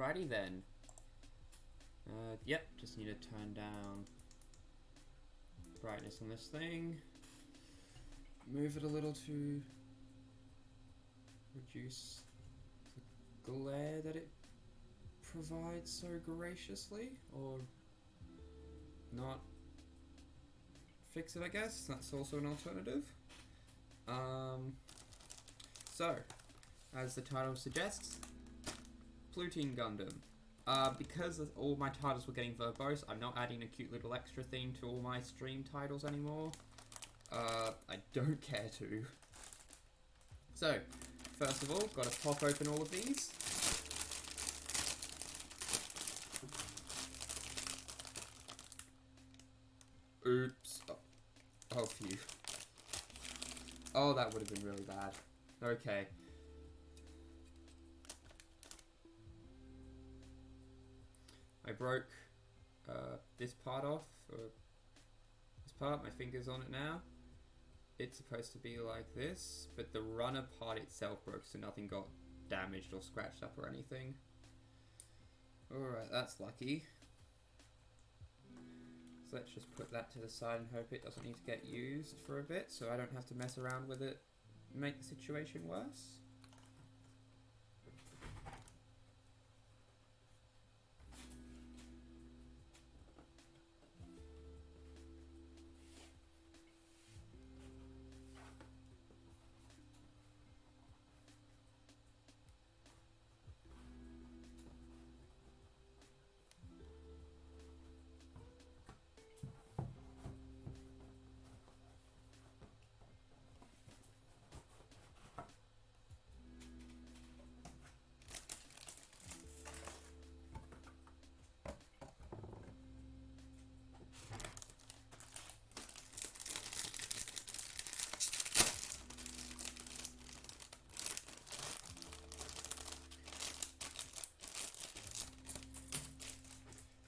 Alrighty then. Yep, just need to turn down brightness on this thing. Move it a little to reduce the glare that it provides so graciously, or not fix it, I guess. That's also an alternative. So, as the title suggests, Plutine Gundam. Because all my titles were getting verbose, I'm not adding a cute little extra theme to all my stream titles anymore. I don't care to. So, first of all, gotta pop open all of these. Oops. Oh, phew. Oh, that would have been really bad. Okay. I broke this part off, or this part, my finger's on it now. It's supposed to be like this, but the runner part itself broke, so nothing got damaged or scratched up or anything. Alright, that's lucky. So let's just put that to the side and hope it doesn't need to get used for a bit, so I don't have to mess around with it and make the situation worse.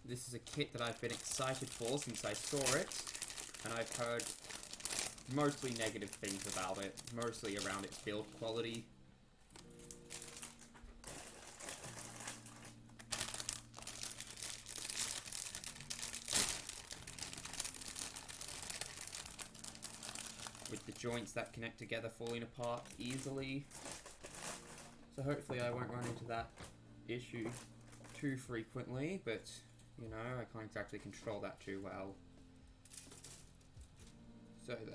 This is a kit that I've been excited for since I saw it, and I've heard mostly negative things about it, mostly around its build quality. With the joints that connect together falling apart easily. So hopefully I won't run into that issue too frequently, but you know, I can't exactly control that too well. So then.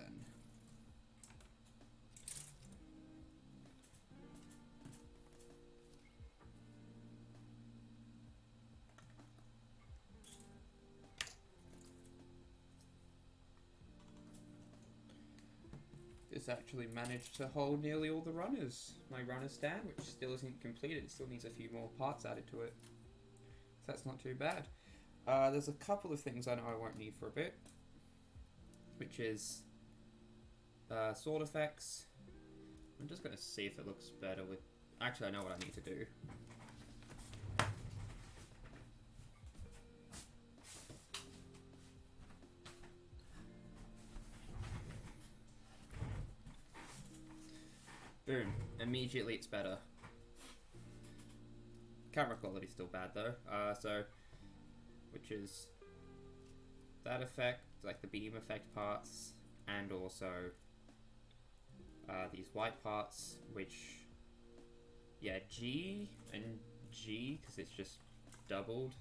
This actually managed to hold nearly all the runners. My runner stand, which still isn't completed, it still needs a few more parts added to it. So that's not too bad. There's a couple of things I know I won't need for a bit, which is sword effects. I'm just going to see if it looks better with... Actually, I know what I need to do. Boom. Immediately it's better. Camera quality's still bad though. Which is that effect, like the beam effect parts, and also these white parts, which, yeah, G and G, because it's just doubled,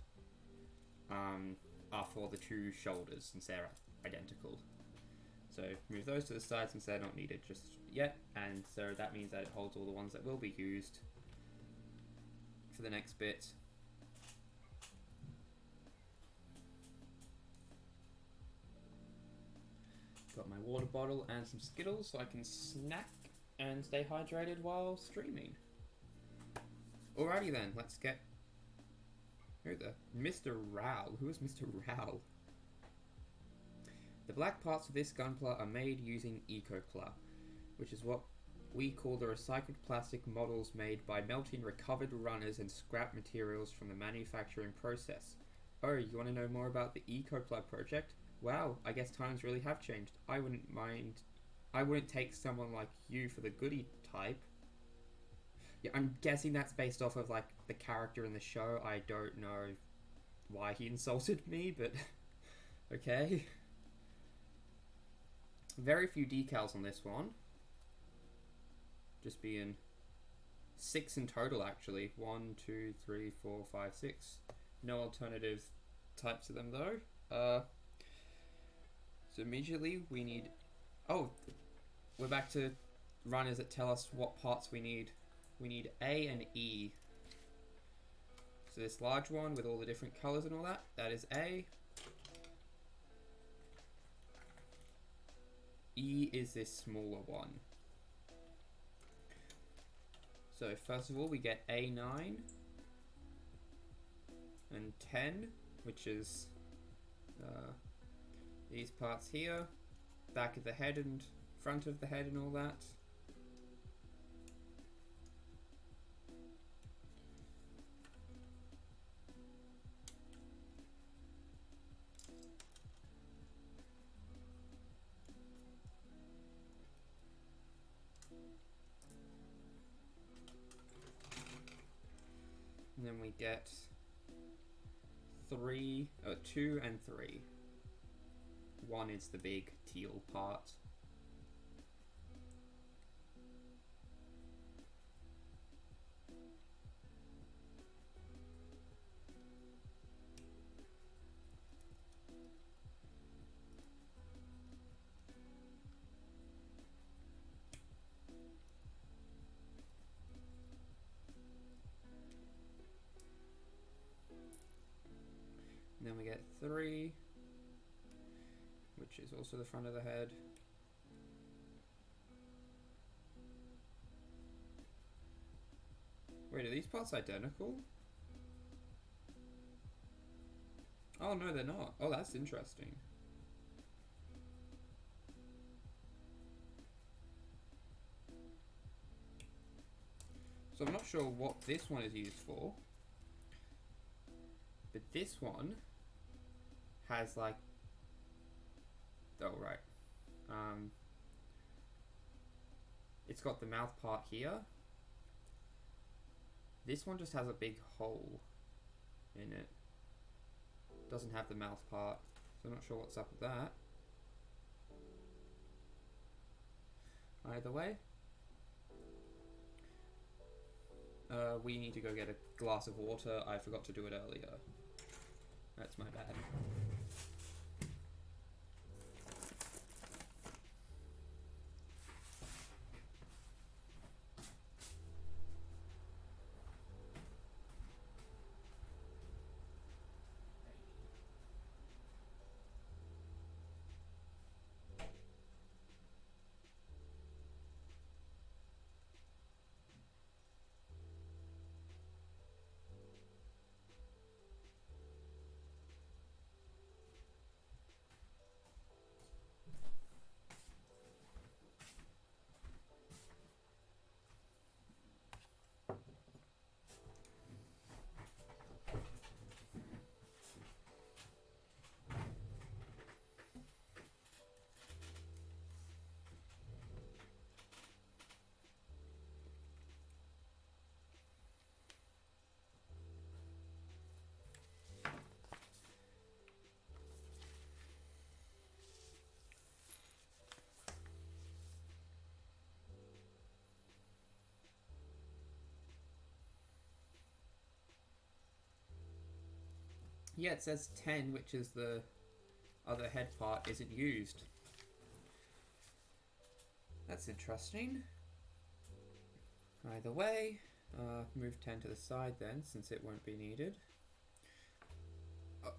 are for the two shoulders since they're identical. So move those to the side since they're not needed just yet, and so that means that it holds all the ones that will be used for the next bit. Got my water bottle and some Skittles so I can snack and stay hydrated while streaming. Alrighty then, let's get... Who the... Mr. Rao. Who is Mr. Rao? The black parts of this gunpla are made using EcoPla, which is what we call the recycled plastic models made by melting recovered runners and scrap materials from the manufacturing process. Oh, you want to know more about the EcoPla project? Wow, I guess times really have changed. I wouldn't take someone like you for the goody type. Yeah, I'm guessing that's based off of like the character in the show. I don't know why he insulted me, but okay. Very few decals on this one. Just being 6 in total, actually. 1, 2, 3, 4, 5, 6. No alternative types of them though. So immediately we need. Oh, we're back to runners that tell us what parts we need. We need A and E. So this large one with all the different colors and all that, that is A. E is this smaller one. So first of all we get A9 and 10, which is these parts here, back of the head and front of the head and all that. And then we get 2 and 3. 1 is the big teal part. And then we get 3, which is also the front of the head. Wait, are these parts identical? Oh no, they're not. Oh, that's interesting. So I'm not sure what this one is used for, but this one has like, oh right, it's got the mouth part here. This one just has a big hole in it. Doesn't have the mouth part, so I'm not sure what's up with that. Either way, we need to go get a glass of water. I forgot to do it earlier. That's my bad. Yeah, it says 10, which is the other head part, isn't used. That's interesting. Either way, move 10 to the side then, since it won't be needed. Oh.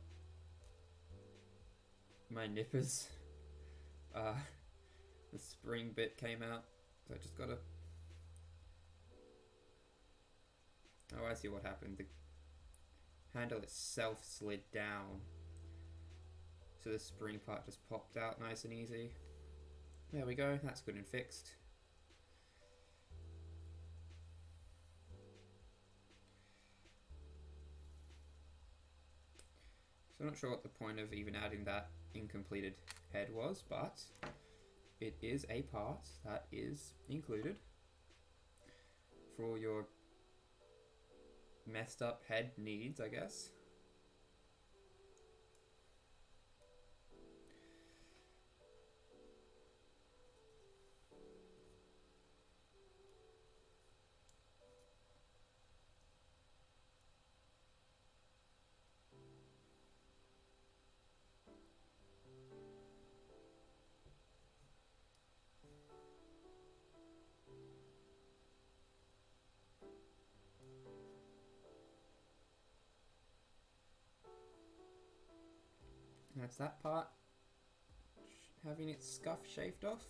My nippers. The spring bit came out, so I just gotta... Oh, I see what happened. The handle itself slid down, so the spring part just popped out nice and easy. There we go, that's good and fixed. So I'm not sure what the point of even adding that incompleted head was, but it is a part that is included. for all your messed up head needs, I guess. That's that part having its scuff shaved off.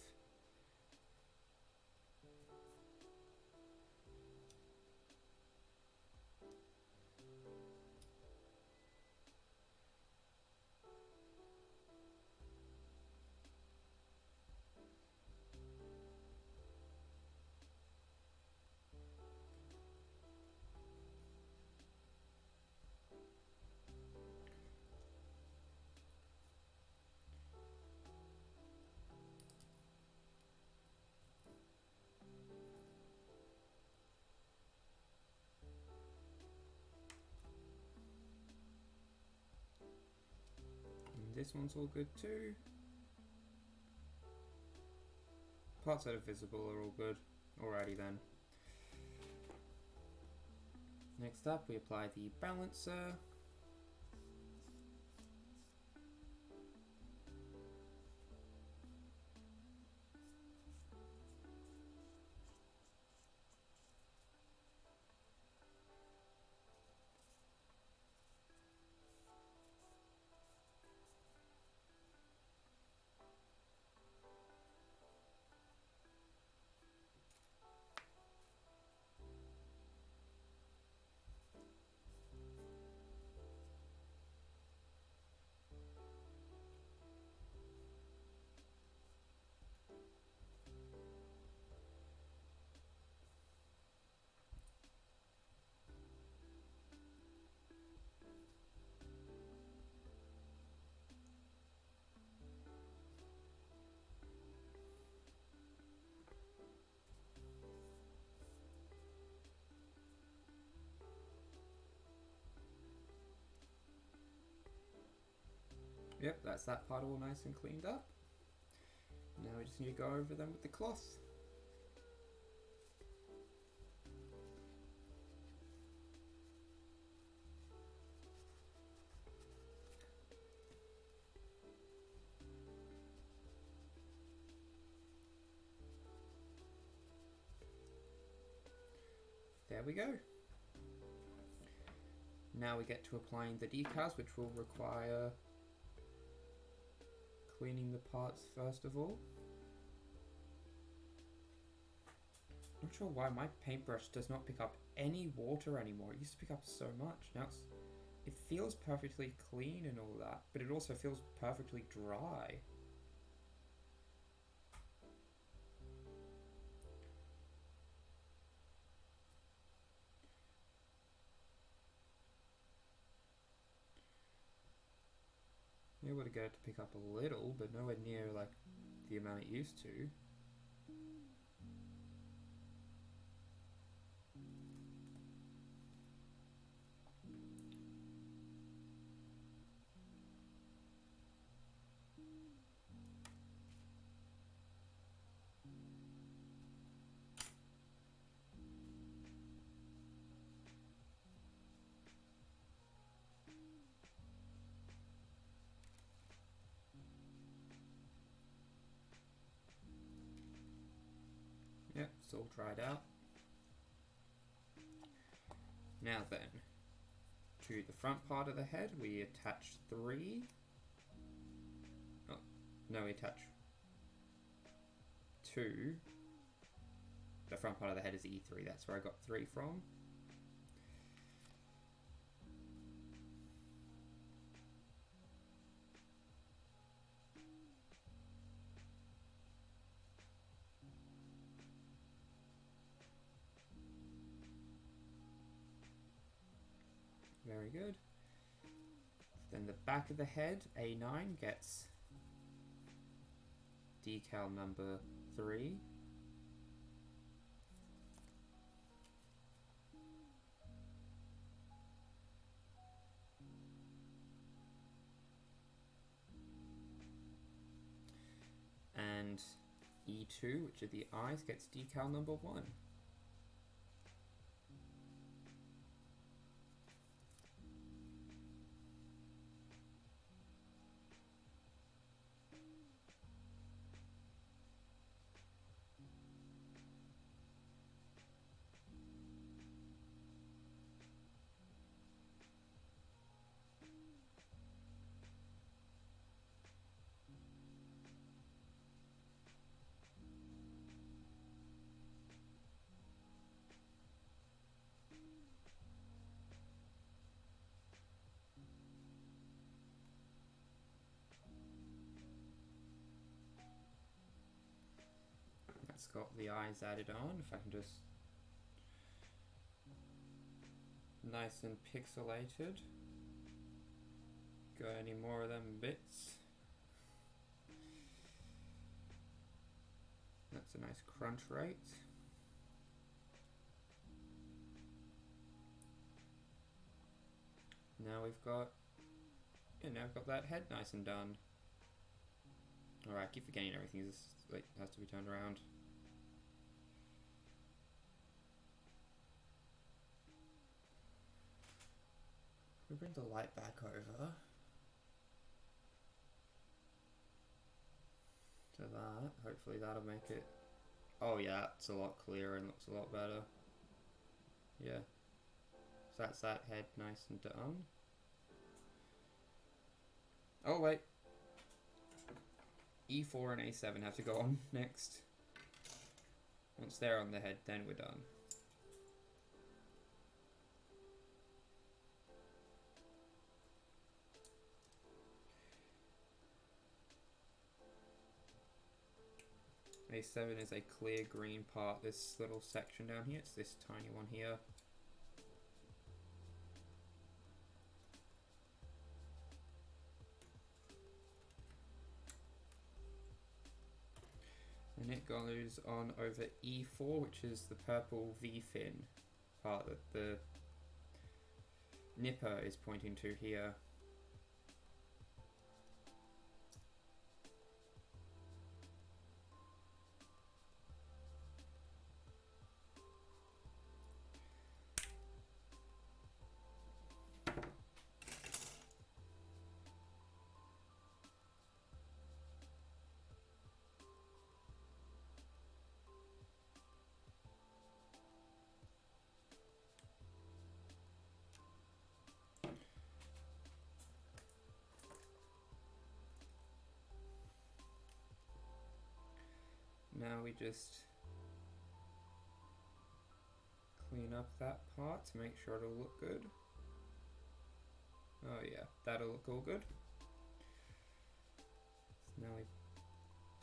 This one's all good too. Parts that are visible are all good. Alrighty then. Next up, we apply the balancer. Yep, that's that part all nice and cleaned up. Now we just need to go over them with the cloth. There we go. Now we get to applying the decals, which will require cleaning the parts first of all. Not sure why my paintbrush does not pick up any water anymore. It used to pick up so much. Now it feels perfectly clean and all that, but it also feels perfectly dry. Able to get it to pick up a little, but nowhere near like the amount it used to. Yep, it's all dried out. Now then, to the front part of the head, we attach 3. Oh, no, we attach 2. The front part of the head is E3, that's where I got 3 from. Very good. Then the back of the head, A9, gets decal number 3. and E2, which are the eyes, gets decal number 1. That's got the eyes added on. If I can just nice and pixelated. Got any more of them bits? That's a nice crunch rate. Now we've got, now we've got that head nice and done. Alright, I keep forgetting everything has to be turned around. We bring the light back over to that. Hopefully that'll make it. Oh yeah, it's a lot clearer and looks a lot better. Yeah. So that's that head nice and done. Oh wait. E4 and A7 have to go on next. Once they're on the head, then we're done. A7 is a clear green part. This little section down here, it's this tiny one here. And it goes on over E4, which is the purple V-fin part that the nipper is pointing to here. Now we just clean up that part to make sure it'll look good. Oh yeah, that'll look all good. So now we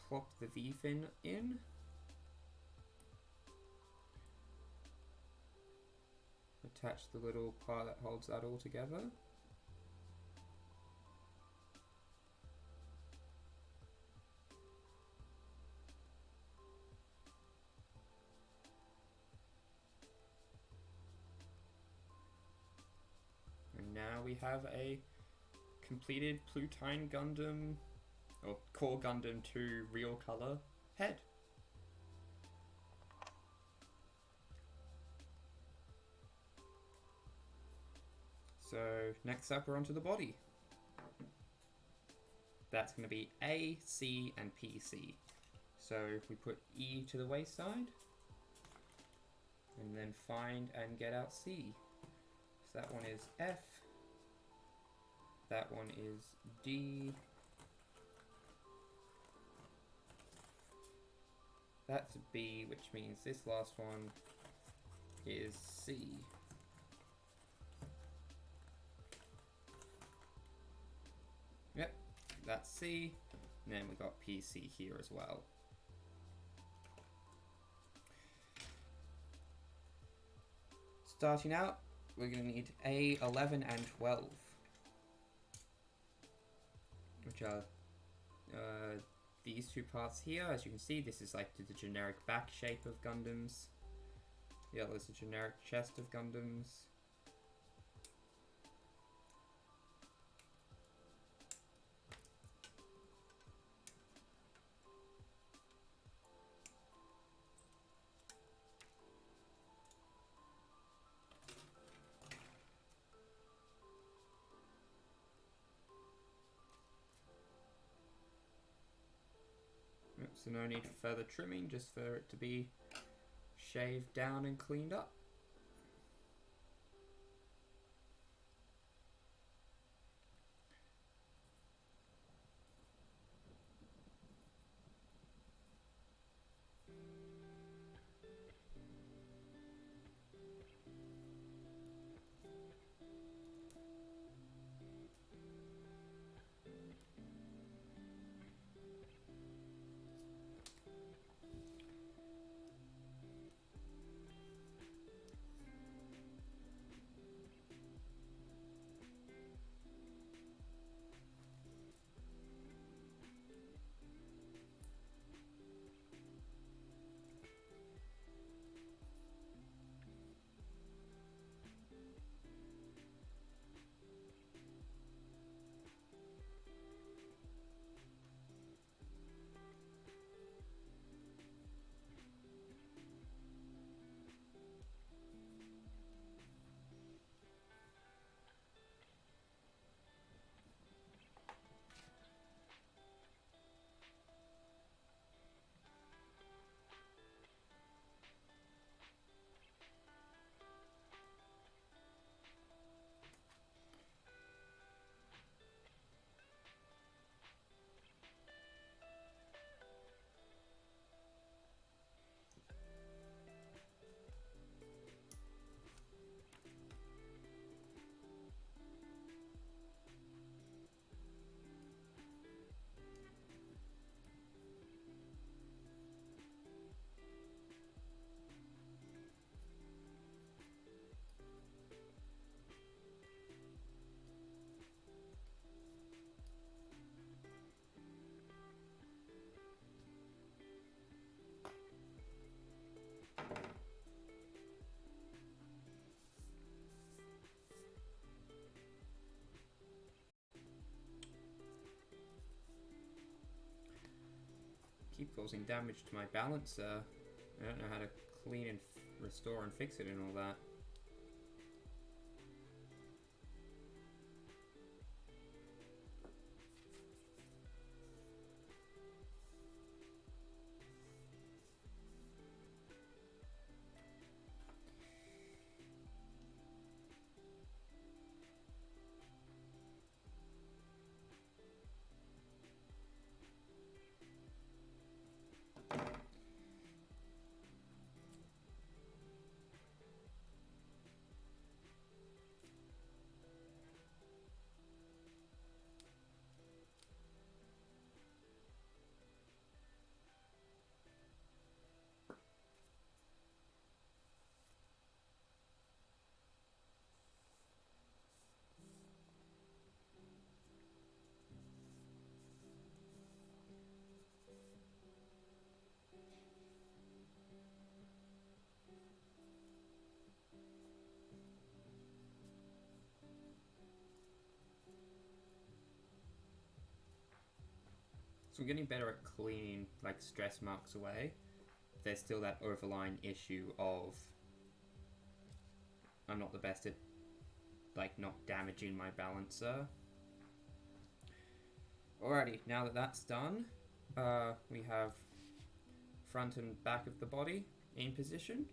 plop the V-fin in. Attach the little part that holds that all together. Now we have a completed Plutine Gundam, or Core Gundam 2 real color head. So next up we're onto the body. That's going to be A, C and PC. So if we put E to the wayside, and then find and get out C. So that one is F. That one is D. That's B, which means this last one is C. Yep, that's C. And then we got PC here as well. Starting out, we're going to need A11 and 12. Which are these two parts here. As you can see, this is like the generic back shape of Gundams. The other is the generic chest of Gundams. So no need for further trimming, just for it to be shaved down and cleaned up. Keep causing damage to my balancer. I don't know how to clean and restore and fix it and all that. So I'm getting better at cleaning like stress marks away. There's still that overlying issue of I'm not the best at like not damaging my balancer. Alrighty, now that that's done, we have front and back of the body in position.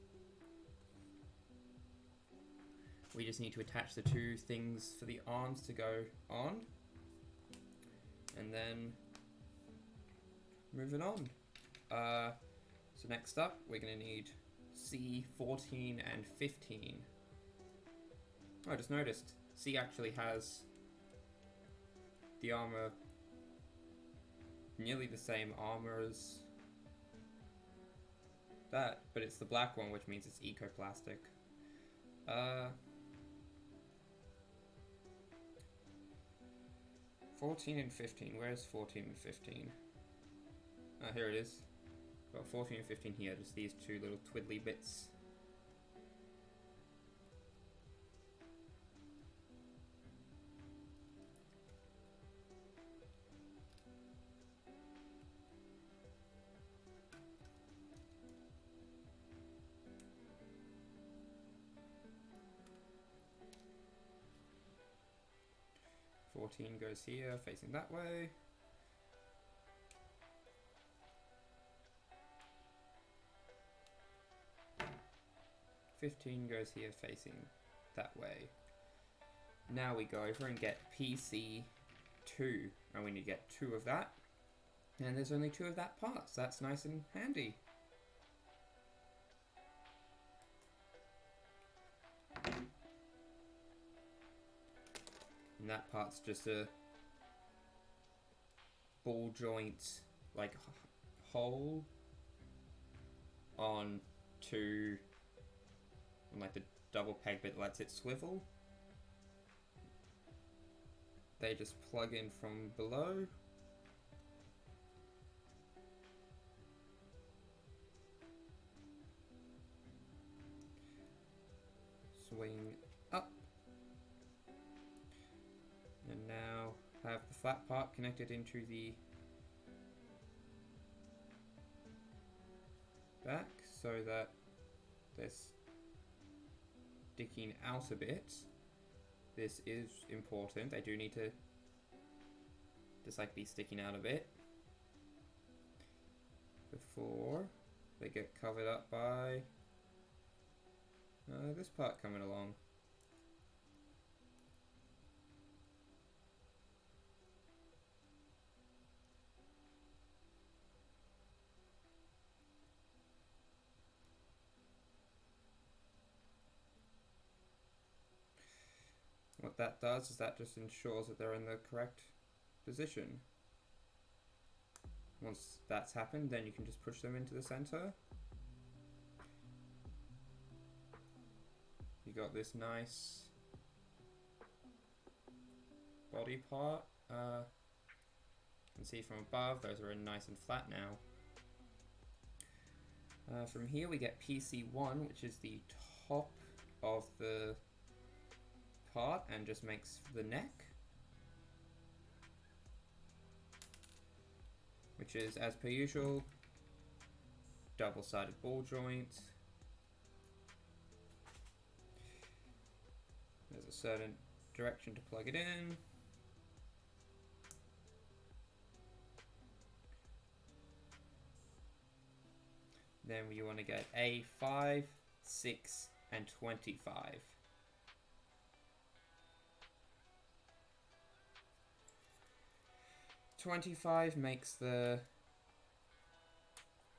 We just need to attach the two things for the arms to go on. And then moving on. So next up, we're going to need C14 and 15. Oh, I just noticed. C actually has the armor, nearly the same armor as that, but it's the black one, which means it's ecoplastic. 14 and 15. Where's 14 and 15? Ah, here it is. Got 14 and 15 here, just these two little twiddly bits. Goes here, facing that way. 15 goes here facing that way. Now we go over and get PC2, and we need to get 2 of that. And there's only 2 of that part, so that's nice and handy. And that part's just a ball joint, like, hole on like the double peg bit lets it swivel. They just plug in from below. Swing up. And now have the flat part connected into the back so that they're sticking out a bit. This is important. They do need to just like be sticking out a bit before they get covered up by this part coming along. What that does is that just ensures that they're in the correct position. Once that's happened, then you can just push them into the center. You got this nice body part. You can see from above, those are nice and flat now. From here we get PC1, which is the top of the part and just makes the neck, which is, as per usual, double-sided ball joint. There's a certain direction to plug it in. Then you want to get A5, 6, and 25. 25 makes the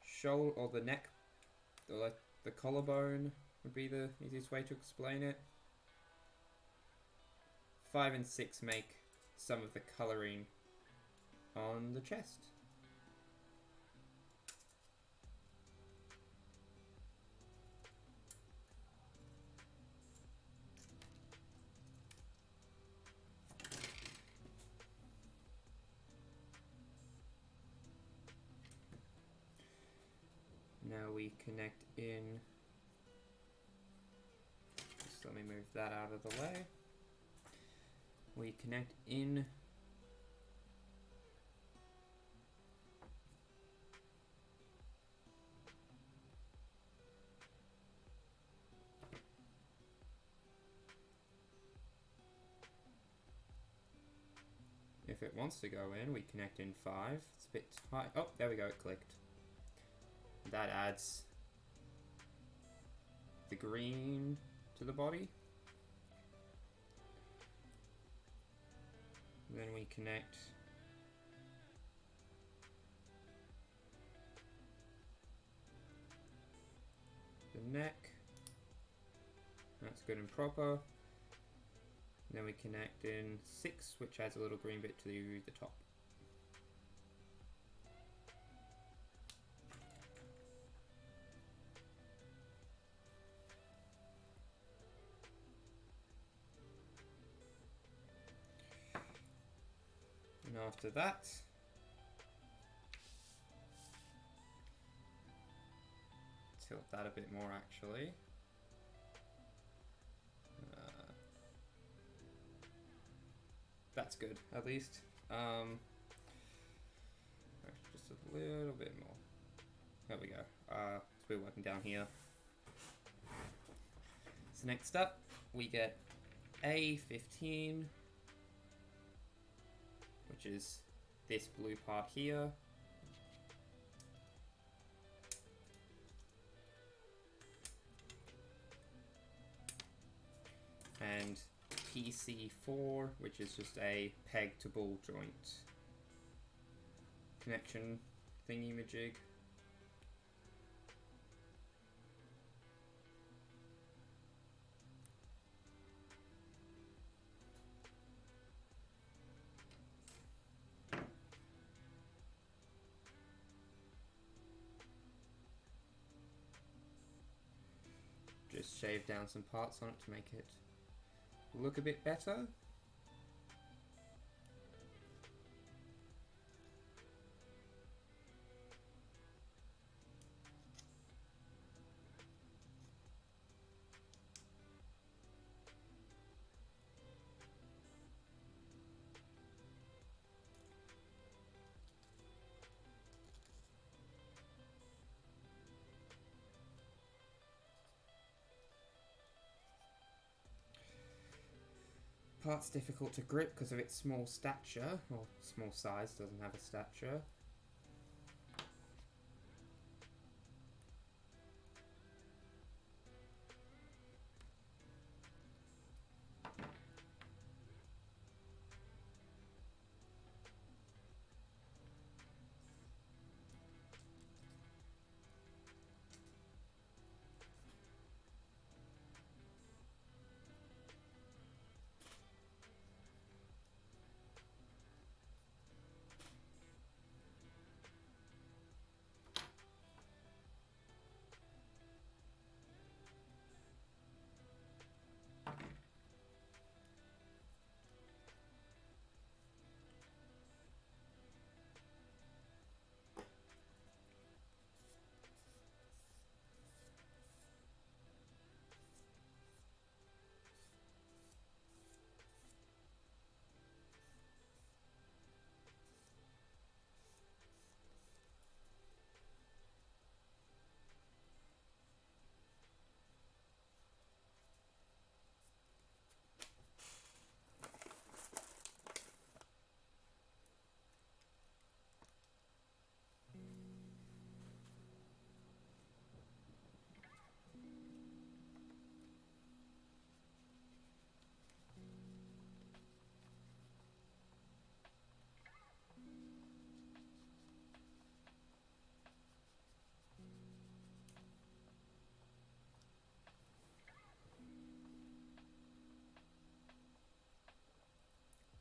shoulder or the neck, or like the collarbone would be the easiest way to explain it. 5 and 6 make some of the colouring on the chest. Now we connect in, just let me move that out of the way. We connect in if it wants to go in, we connect in 5. It's a bit high. Oh, there we go, it clicked. That adds the green to the body. Then we connect the neck. That's good and proper. Then we connect in 6, which adds a little green bit to the top. And after that, tilt that a bit more actually. That's good, at least. Just a little bit more. There we go. So we're working down here. So next up, we get A15, which is this blue part here. and PC4, which is just a peg to ball joint connection thingy-majig. Just shave down some parts on it to make it look a bit better. Part's difficult to grip because of its small stature, or small size, doesn't have a stature.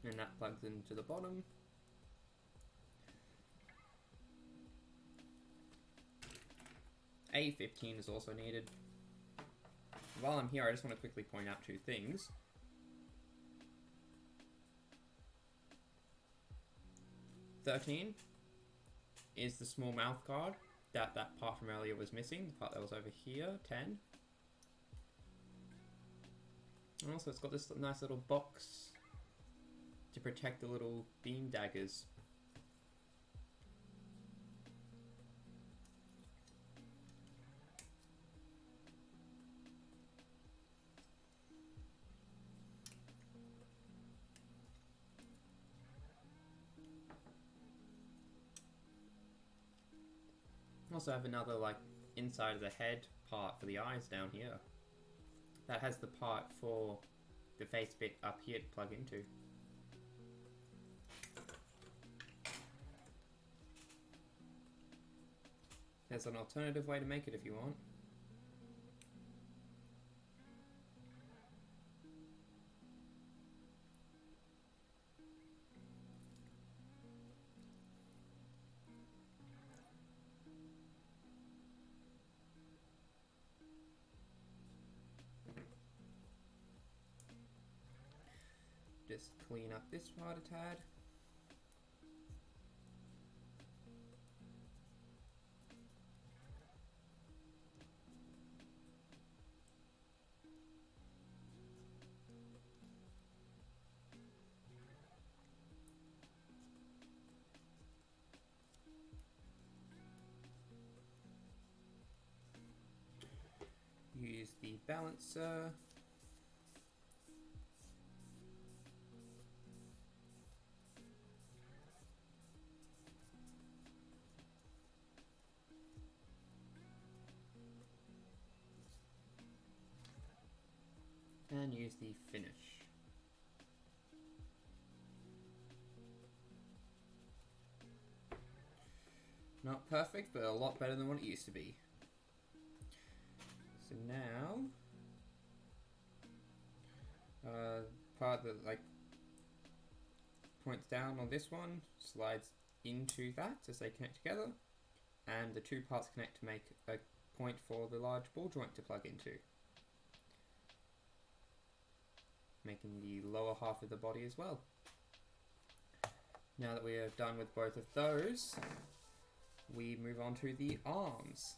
And that plugs into the bottom. A15 is also needed. While I'm here, I just want to quickly point out two things. $13 is the small mouth guard that part from earlier was missing, the part that was over here. 10. And also it's got this nice little box to protect the little beam daggers. Also have another like inside of the head part for the eyes down here. That has the part for the face bit up here to plug into. There's an alternative way to make it if you want. Just clean up this part a tad. Use the balancer. and use the finish. Not perfect, but a lot better than what it used to be. So now, part that like points down on this one slides into that as they connect together, and the two parts connect to make a point for the large ball joint to plug into, making the lower half of the body as well. Now that we are done with both of those, we move on to the arms.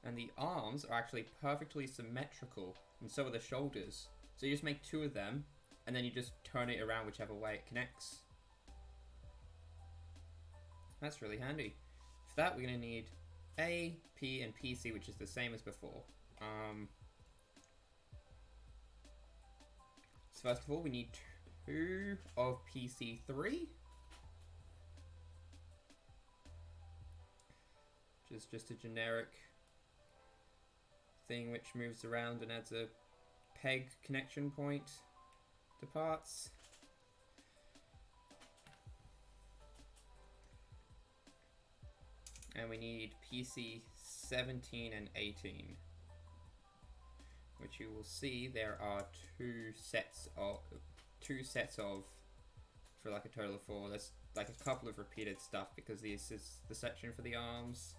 And the arms are actually perfectly symmetrical, and so are the shoulders. So you just make two of them, and then you just turn it around whichever way it connects. That's really handy. For that, we're going to need A, P, and PC, which is the same as before. So first of all, we need 2 of PC3. Which is just a generic thing which moves around and adds a peg connection point to parts. And we need PC 17 and 18, which you will see there are two sets of for like a total of 4. There's like a couple of repeated stuff because this is the section for the arms.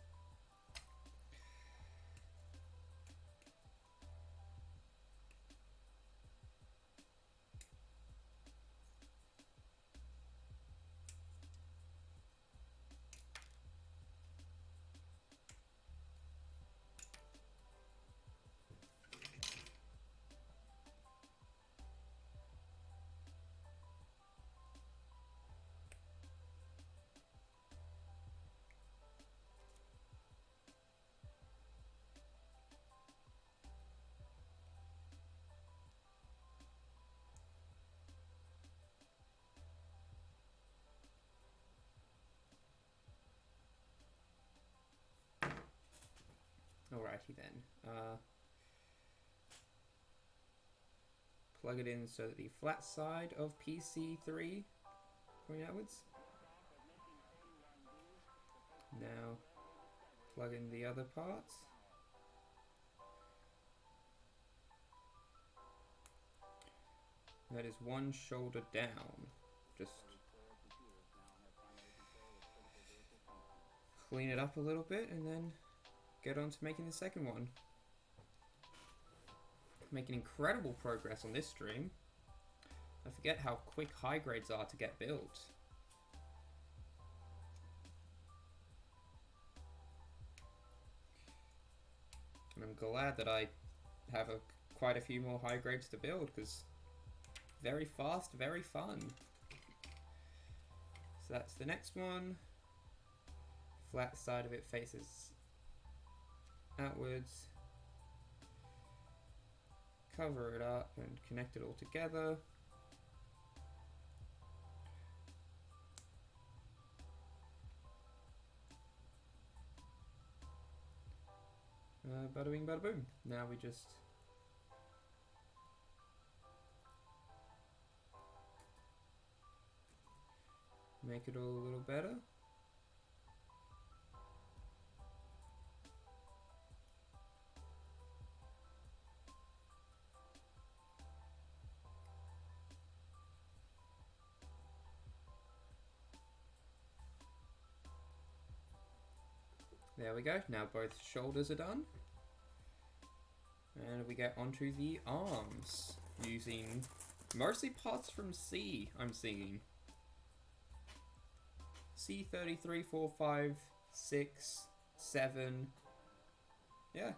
Alrighty then. Plug it in so that the flat side of PC3 going outwards. Now plug in the other parts. That is one shoulder down. Just clean it up a little bit and then get on to making the second one. Making incredible progress on this stream. I forget how quick high grades are to get built. And I'm glad that I have quite a few more high grades to build, because very fast, very fun. So that's the next one. Flat side of it faces outwards. Cover it up and connect it all together. Bada bing, bada boom. Now we just make it all a little better. There we go. Now both shoulders are done. And we get onto the arms, using mostly parts from C, I'm seeing. C33, 4, 5, 6, 7. Yeah.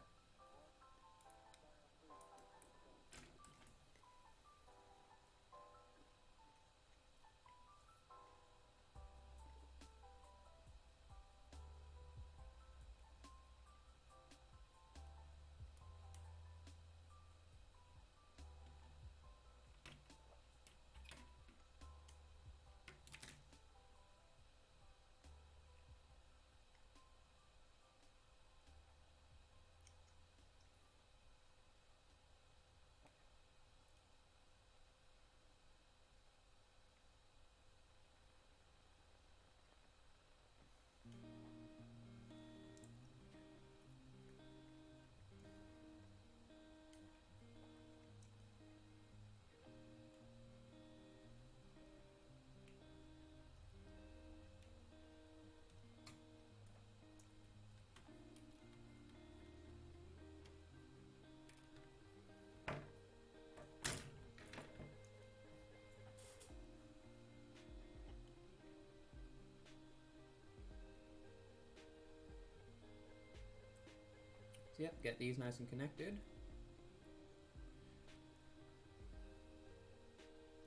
So yep, get these nice and connected.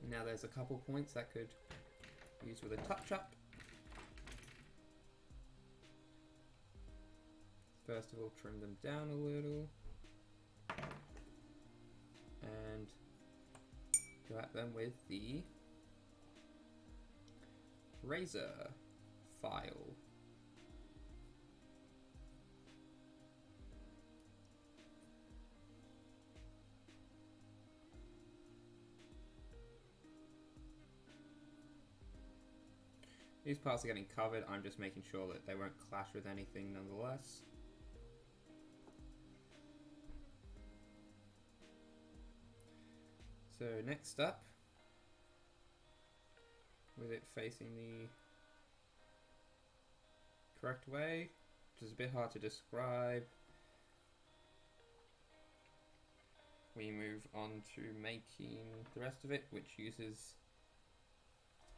Now there's a couple points that could use with a touch-up. First of all, trim them down a little. And go at them with the razor file. These parts are getting covered, I'm just making sure that they won't clash with anything nonetheless. So next up, with it facing the correct way, which is a bit hard to describe, we move on to making the rest of it, which uses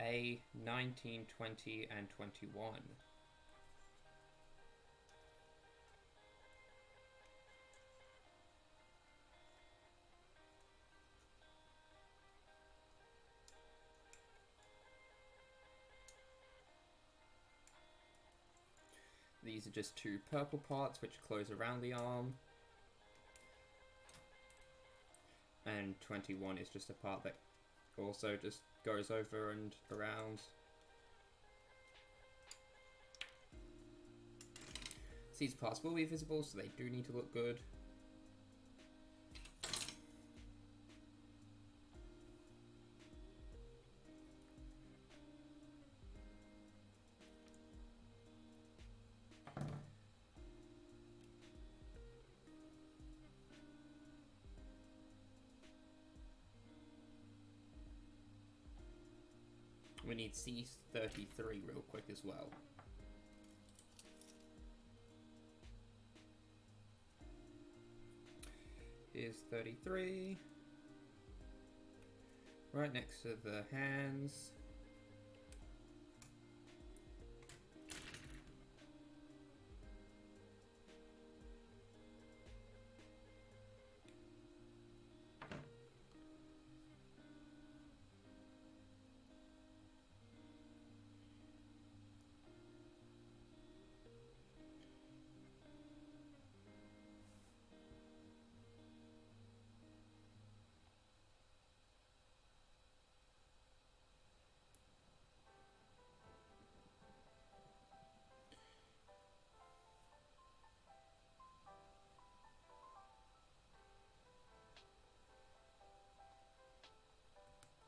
A, 19, 20, and 21. These are just two purple parts which close around the arm. And 21 is just a part that also just goes over and around. These parts will be visible, so they do need to look good. We need C33 real quick as well. Here's 33. Right next to the hands.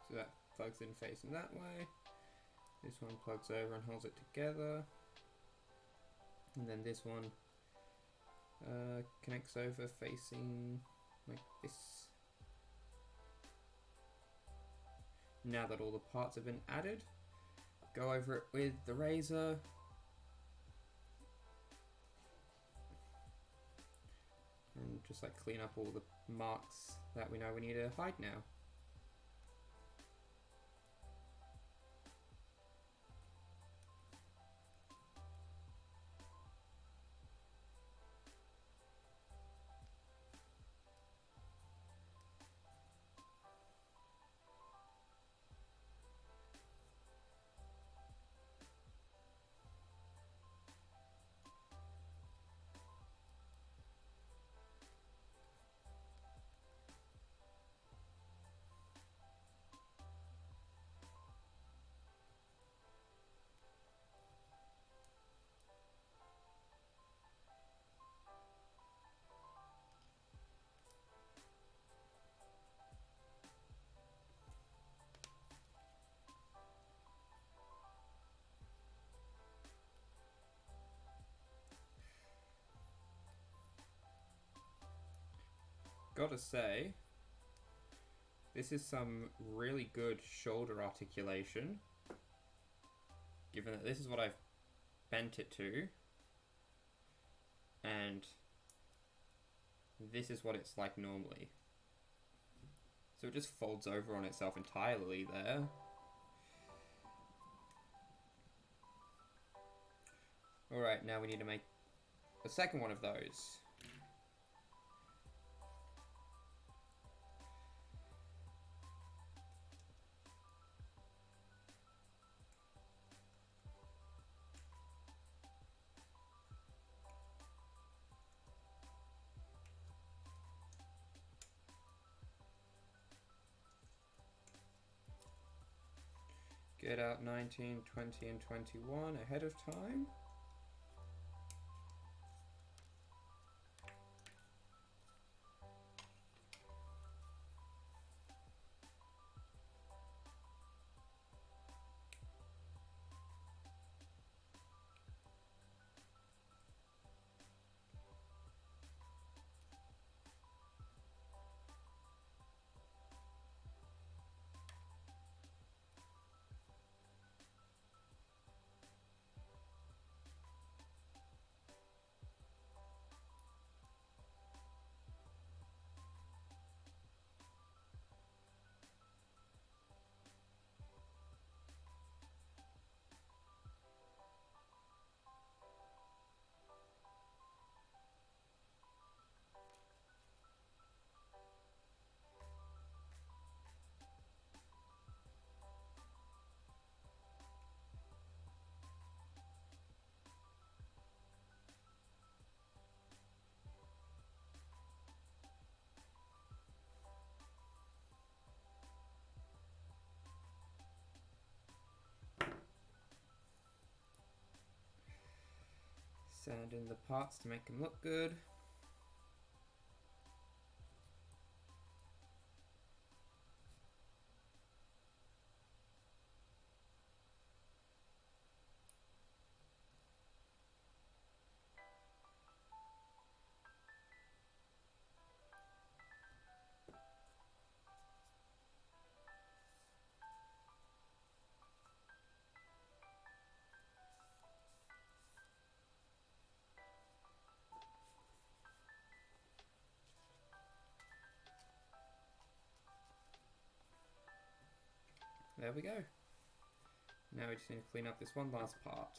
So that plugs in facing that way. This one plugs over and holds it together. And then this one connects over facing like this. Now that all the parts have been added, go over it with the razor. And just like clean up all the marks that we know we need to hide now. Gotta say, this is some really good shoulder articulation, given that this is what I've bent it to, and this is what it's like normally. So it just folds over on itself entirely there. Alright, now we need to make the second one of those. get out 19, 20, and 21 ahead of time. Sand in the parts to make them look good. There we go. Now we just need to clean up this one last part.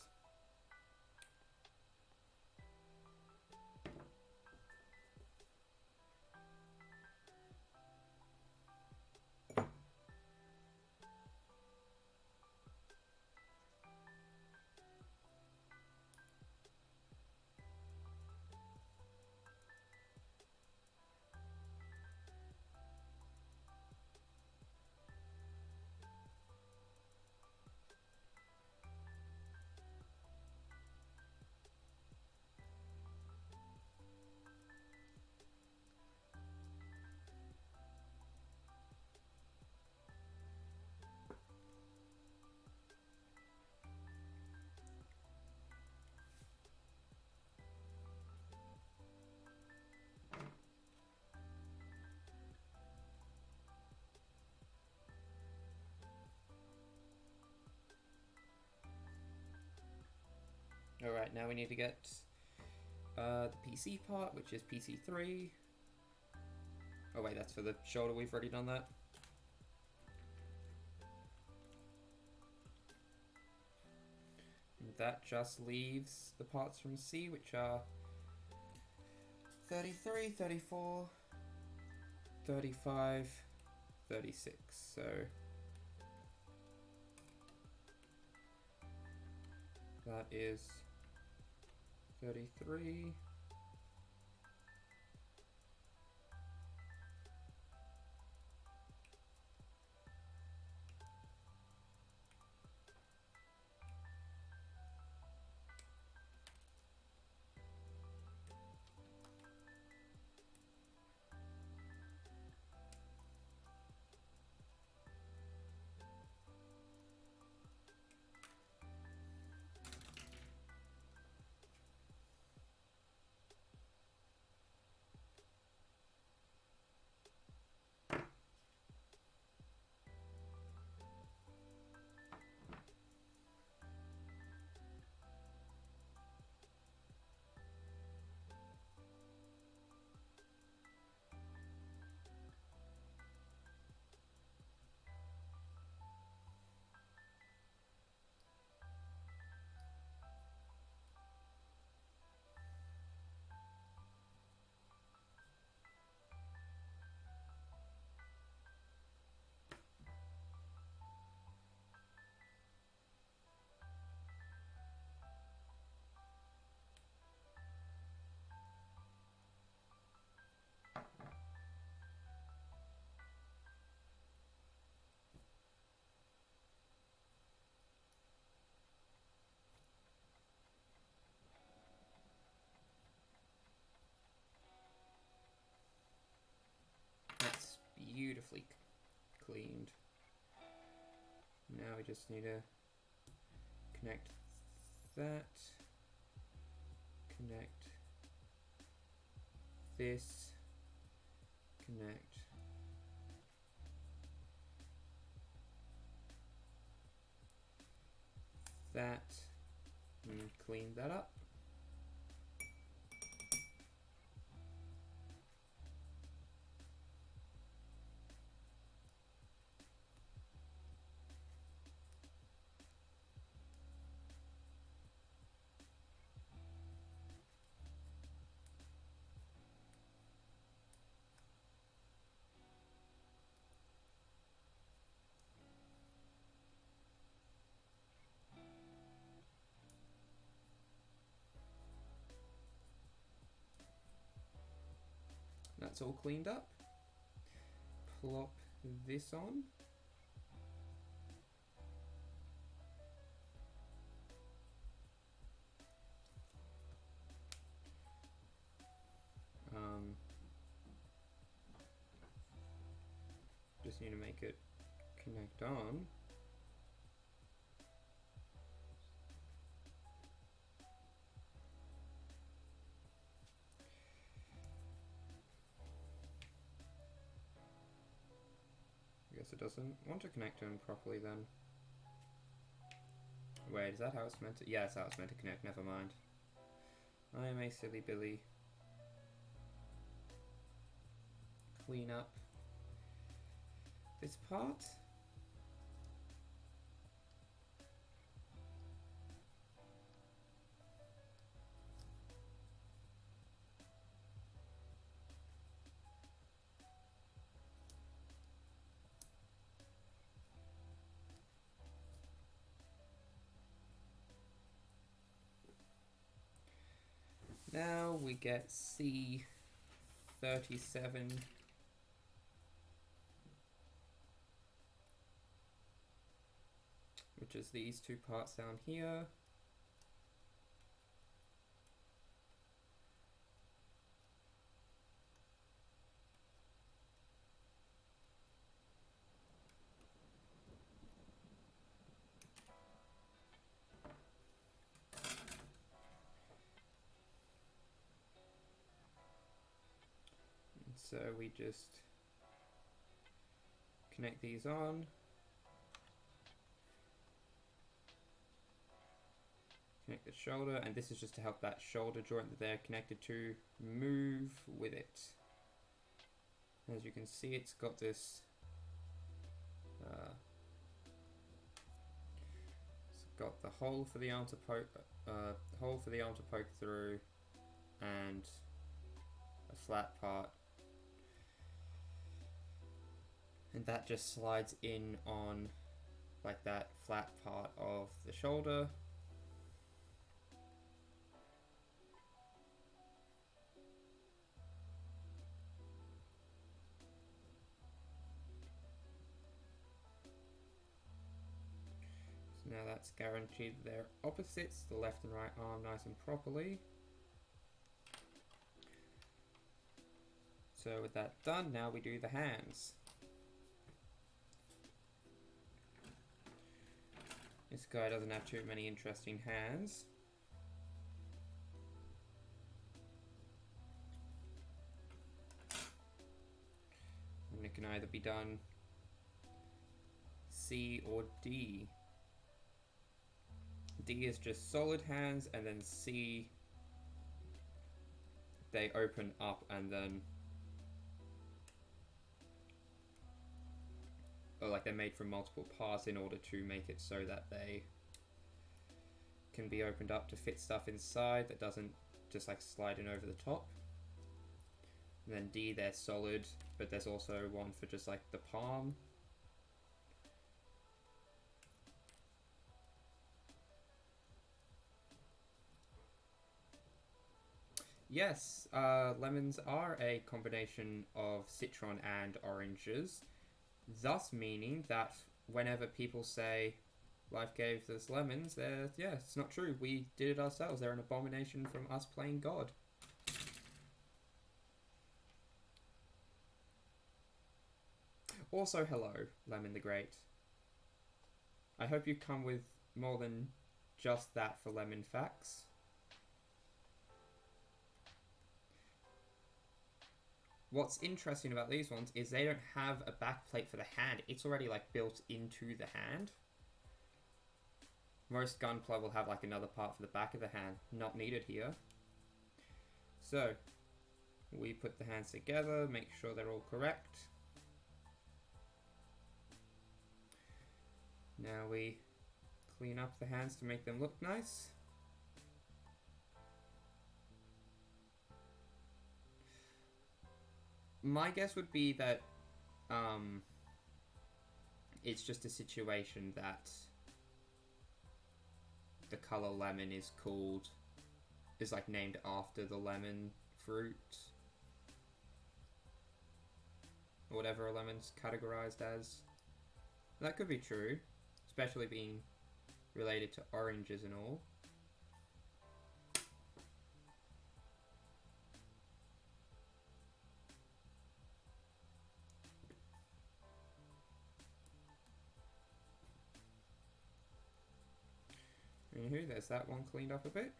Alright, now we need to get the PC part, which is PC3. Oh wait, that's for the shoulder, we've already done that. And that just leaves the parts from C, which are 33, 34, 35, 36. So that is 33. beautifully cleaned. Now we just need to connect that, connect this, connect that, and clean that up. That's all cleaned up. Plop this on. Just need to make it connect on. I guess it doesn't want to connect on properly then. Wait, is that how it's meant to? Yeah, that's how it's meant to connect, never mind. I am a silly Billy. Clean up this part. Now we get C37. Which is these two parts down here. And so we just connect these on. Connect the shoulder, and this is just to help that shoulder joint that they're connected to move with it. As you can see, it's got this it's got the hole for the arm to poke through, and a flat part, and that just slides in on like that flat part of the shoulder. Now that's guaranteed they're opposites, the left and right arm nice and properly. So with that done, now we do the hands. This guy doesn't have too many interesting hands. And it can either be done C or D. D is just solid hands, and then C, they open up and then, or like they're made from multiple parts in order to make it so that they can be opened up to fit stuff inside that doesn't just like slide in over the top. And then D, they're solid, but there's also one for just like the palm. Yes, lemons are a combination of citron and oranges, thus meaning that whenever people say life gave us lemons, yeah, it's not true. We did it ourselves. They're an abomination from us playing God. Also, hello, Lemon the Great. I hope you come with more than just that for lemon facts. What's interesting about these ones is they don't have a back plate for the hand. It's already like built into the hand. Most Gunpla will have like another part for the back of the hand. Not needed here. So, we put the hands together, make sure they're all correct. Now we clean up the hands to make them look nice. My guess would be that it's just a situation that the color lemon is like named after the lemon fruit. Or whatever a lemon's categorized as. That could be true, especially being related to oranges and all. Anywho, there's that one cleaned up a bit.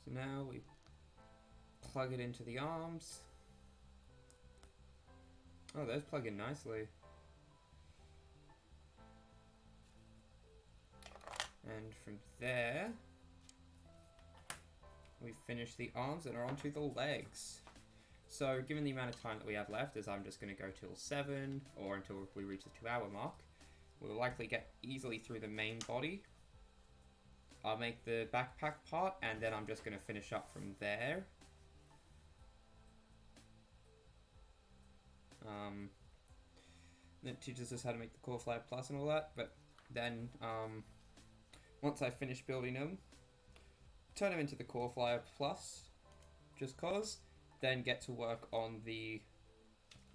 So now we plug it into the arms. Oh, those plug in nicely. And from there, we finish the arms and are onto the legs. So given the amount of time that we have left, as I'm just going to go till 7, or until we reach the 2-hour mark, we'll likely get easily through the main body. I'll make the backpack part, and then I'm just going to finish up from there. That teaches us how to make the Core Flag Plus and all that, but then once I finish building them, turn them into the Core Flyer Plus, just cause, then get to work on the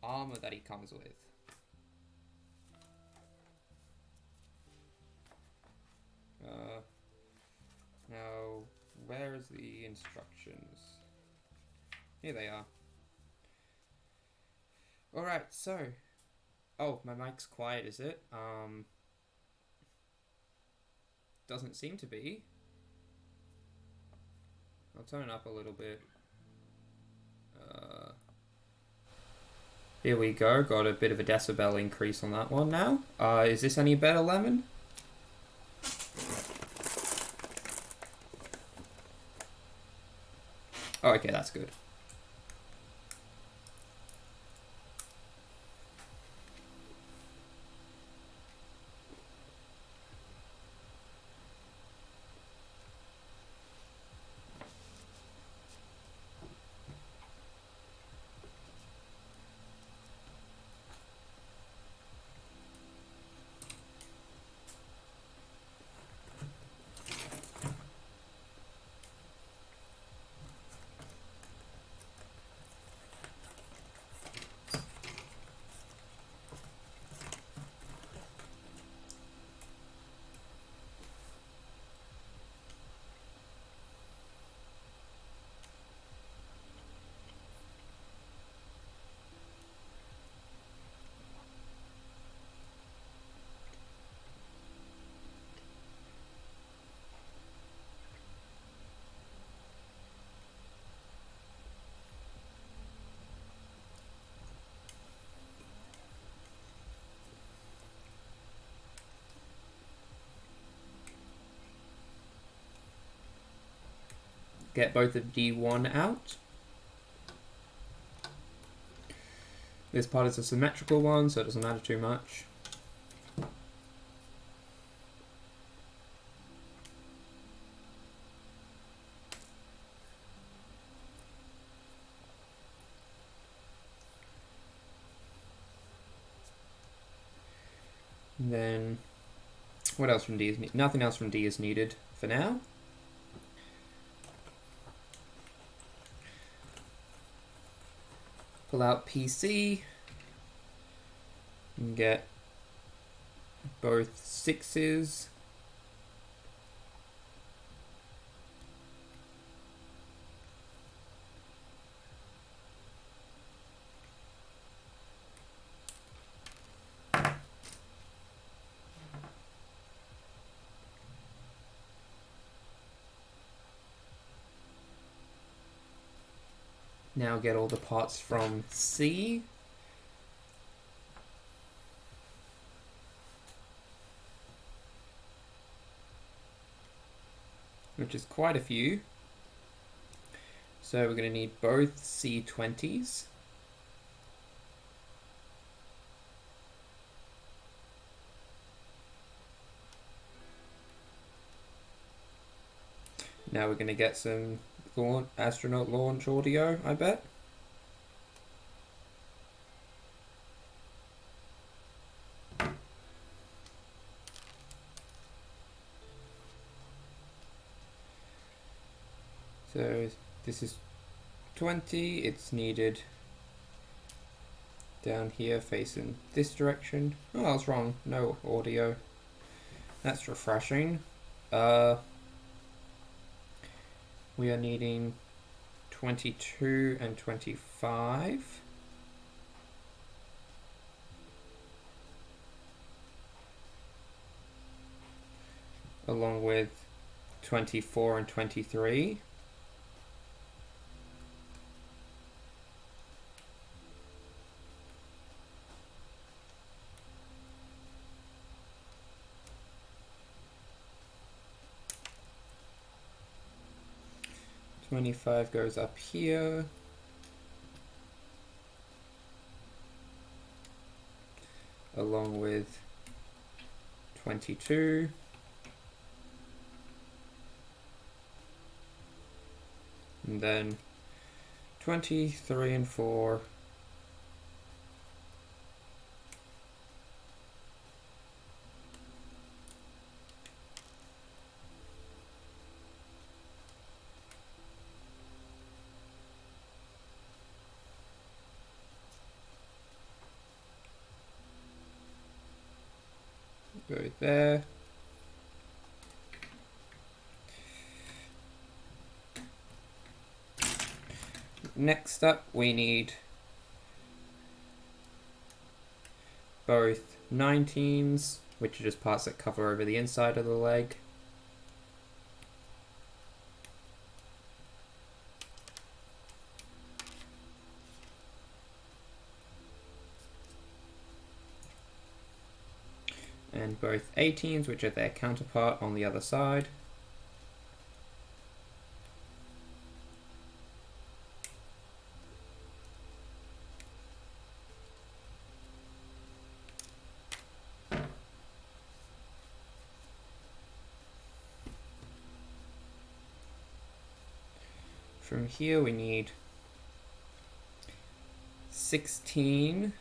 armor that he comes with. Now, where is the instructions? Here they are. Alright, so... Oh, my mic's quiet, is it? Doesn't seem to be. I'll turn it up a little bit. Here we go, got a bit of a decibel increase on that one now. Is this any better, Lemon? Oh, okay, that's good. Get both of D1 out. This part is a symmetrical one, so it doesn't matter too much. And then, what else from D is needed? Nothing else from D is needed for now. Pull out PC and get both 6s. Now get all the parts from C. Which is quite a few. So we're going to need both C20s. Now we're going to get some astronaut launch audio, I bet. So this is 20, it's needed down here facing this direction. Oh, I was wrong, no audio. That's refreshing. We are needing 22 and 25. Along with 24 and 23. $25 goes up here. Along with 22. And then 23 and 4. Go there. Next up, we need both 19s, which are just parts that cover over the inside of the leg. And both 18s, which are their counterpart on the other side. From here we need 16,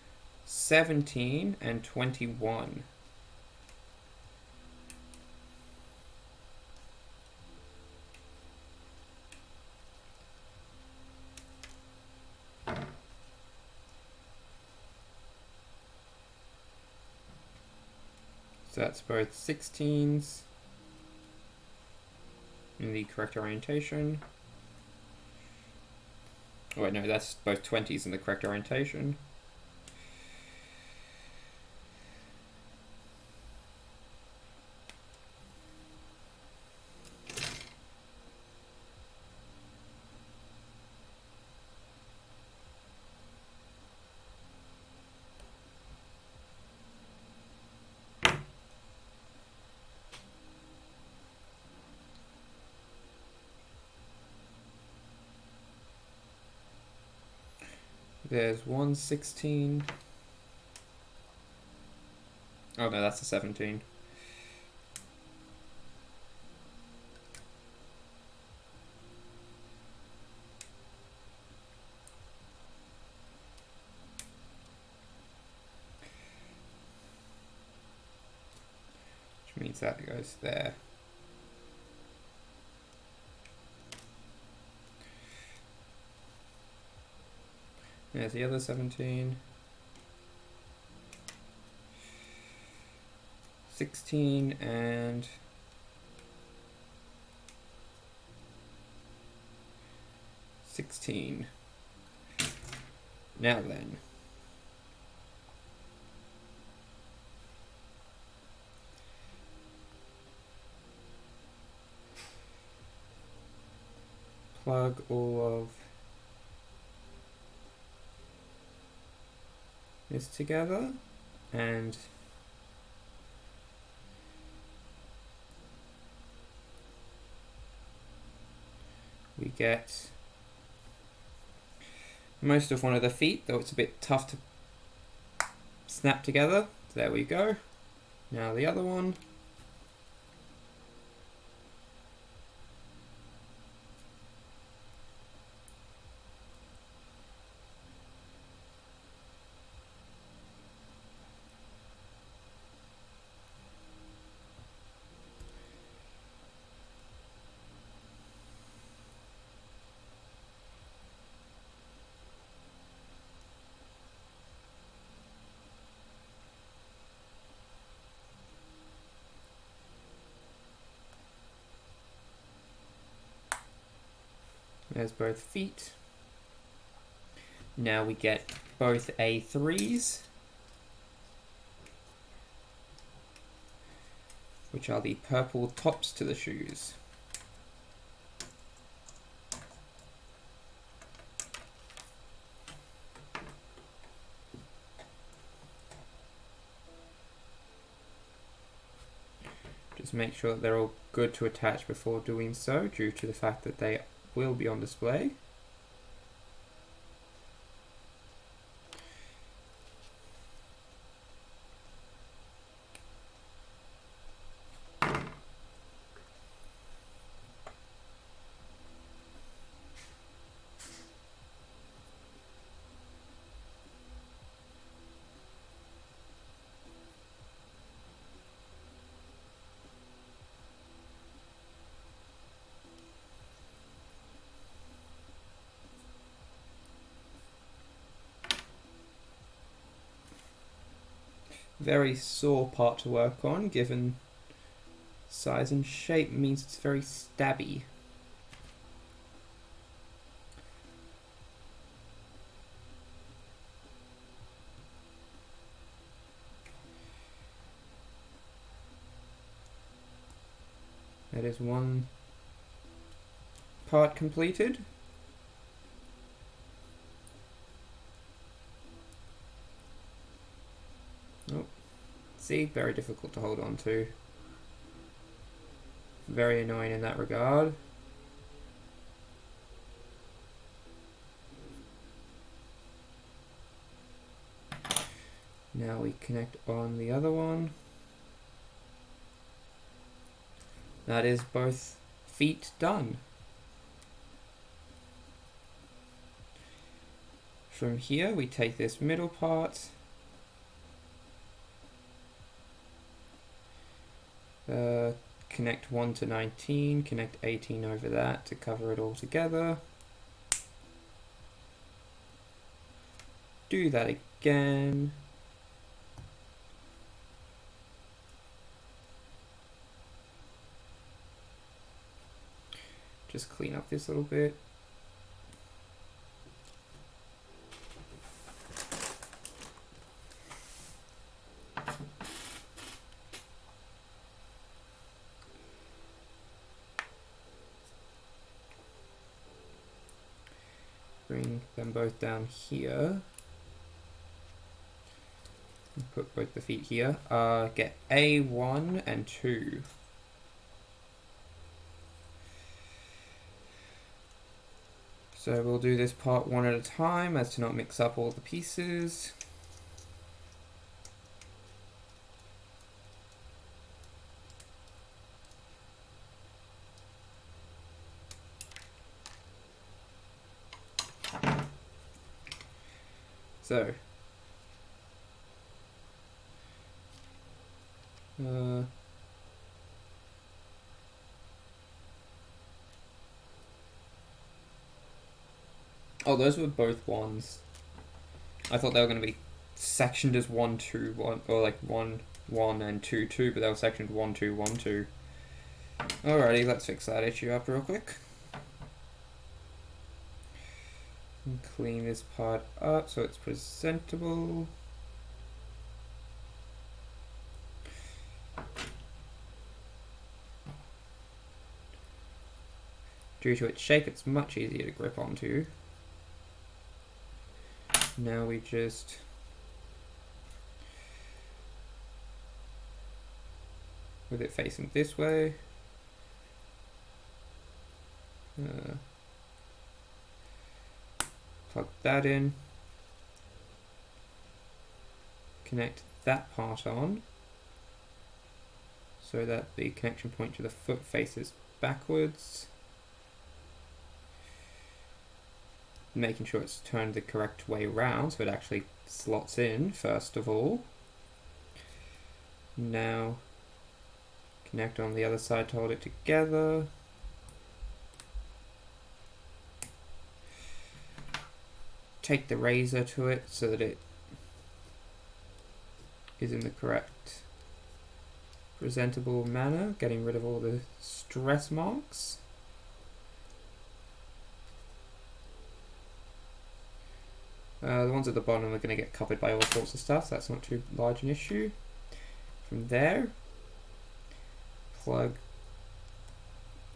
17, and 21. So that's both 16s in the correct orientation. Oh wait, no, that's both 20s in the correct orientation. There's 116. Oh no, that's a 17. means that goes there. There's the other 17. 16 and 16. Now then. Plug all of this together and we get most of one of the feet, though it's a bit tough to snap together. There we go. Now the other one. There's both feet. Now we get both A3s, which are the purple tops to the shoes. Just make sure that they're all good to attach before doing so, due to the fact that they will be on display. Very sore part to work on, given size and shape means it's very stabby. That is one part completed. Oh, see, very difficult to hold on to. Very annoying in that regard. Now we connect on the other one. That is both feet done. From here we take this middle part, connect 1 to 19, connect 18 over that to cover it all together. Do that again. Just clean up this little bit. Bring them both down here. Put both the feet here. Get A1 and 2. So we'll do this part one at a time as to not mix up all the pieces. So, Oh, those were both ones. I thought they were going to be sectioned as 1, 2, 1, or like 1, 1 and 2, 2, but they were sectioned 1, 2, 1, 2. Alrighty, let's fix that issue up real quick. And clean this part up so it's presentable. Due to its shape, it's much easier to grip onto. Now we just with it facing this way, plug that in, connect that part on so that the connection point to the foot faces backwards, making sure it's turned the correct way round so it actually slots in first of all. Now connect on the other side to hold it together. Take the razor to it so that it is in the correct presentable manner, getting rid of all the stress marks. The ones at the bottom are going to get covered by all sorts of stuff, so that's not too large an issue. From there, plug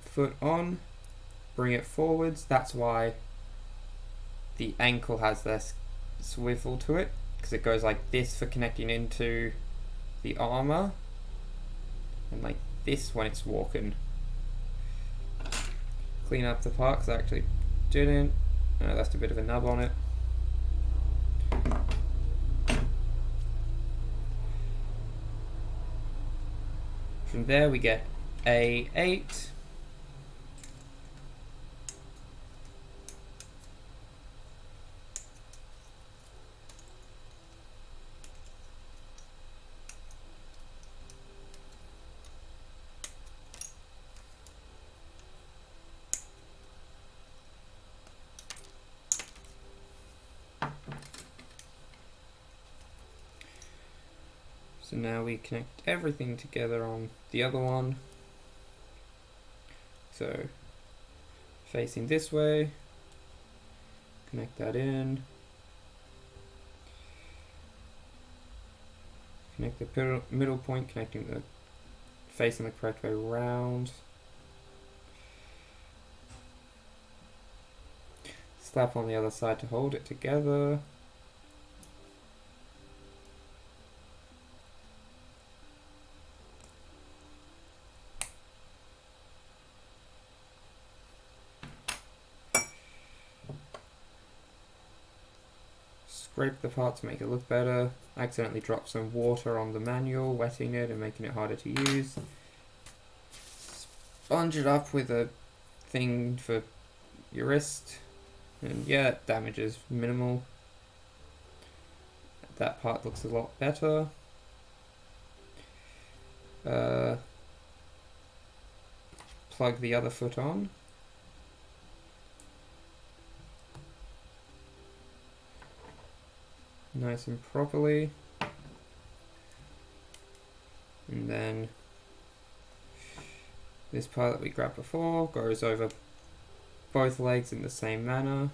foot on, bring it forwards. That's why the ankle has this swivel to it, because it goes like this for connecting into the armor, and like this when it's walking. Clean up the part because I actually didn't. I left a bit of a nub on it. From there we get A8. So now we connect everything together on the other one. So facing this way, connect that in, connect the middle point, connecting the facing the correct way round. Slap on the other side to hold it together. Scrape the part to make it look better. Accidentally drop some water on the manual, wetting it and making it harder to use. Sponge it up with a thing for your wrist, and yeah, damage is minimal. That part looks a lot better. Plug the other foot on. Nice and properly, and then this part that we grabbed before goes over both legs in the same manner.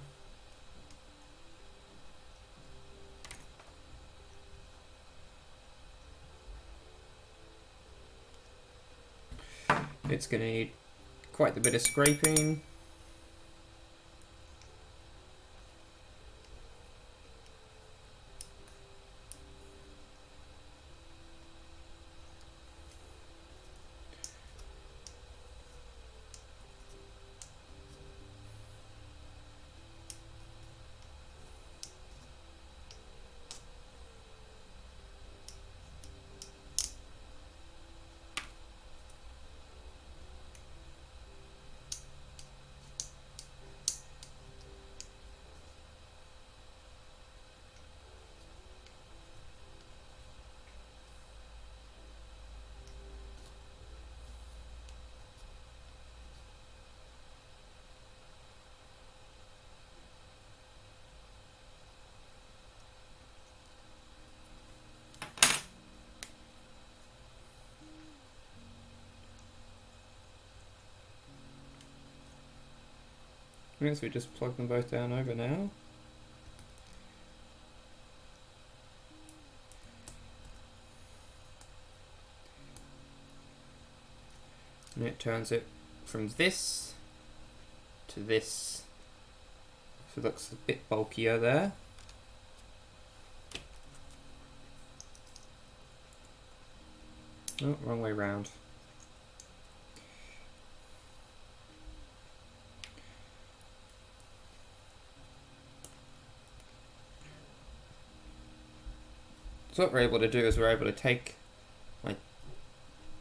It's going to need quite a bit of scraping. Okay, so we just plug them both down over now. And it turns it from this to this. So it looks a bit bulkier there. Oh, wrong way round. So what we're able to do is we're able to take like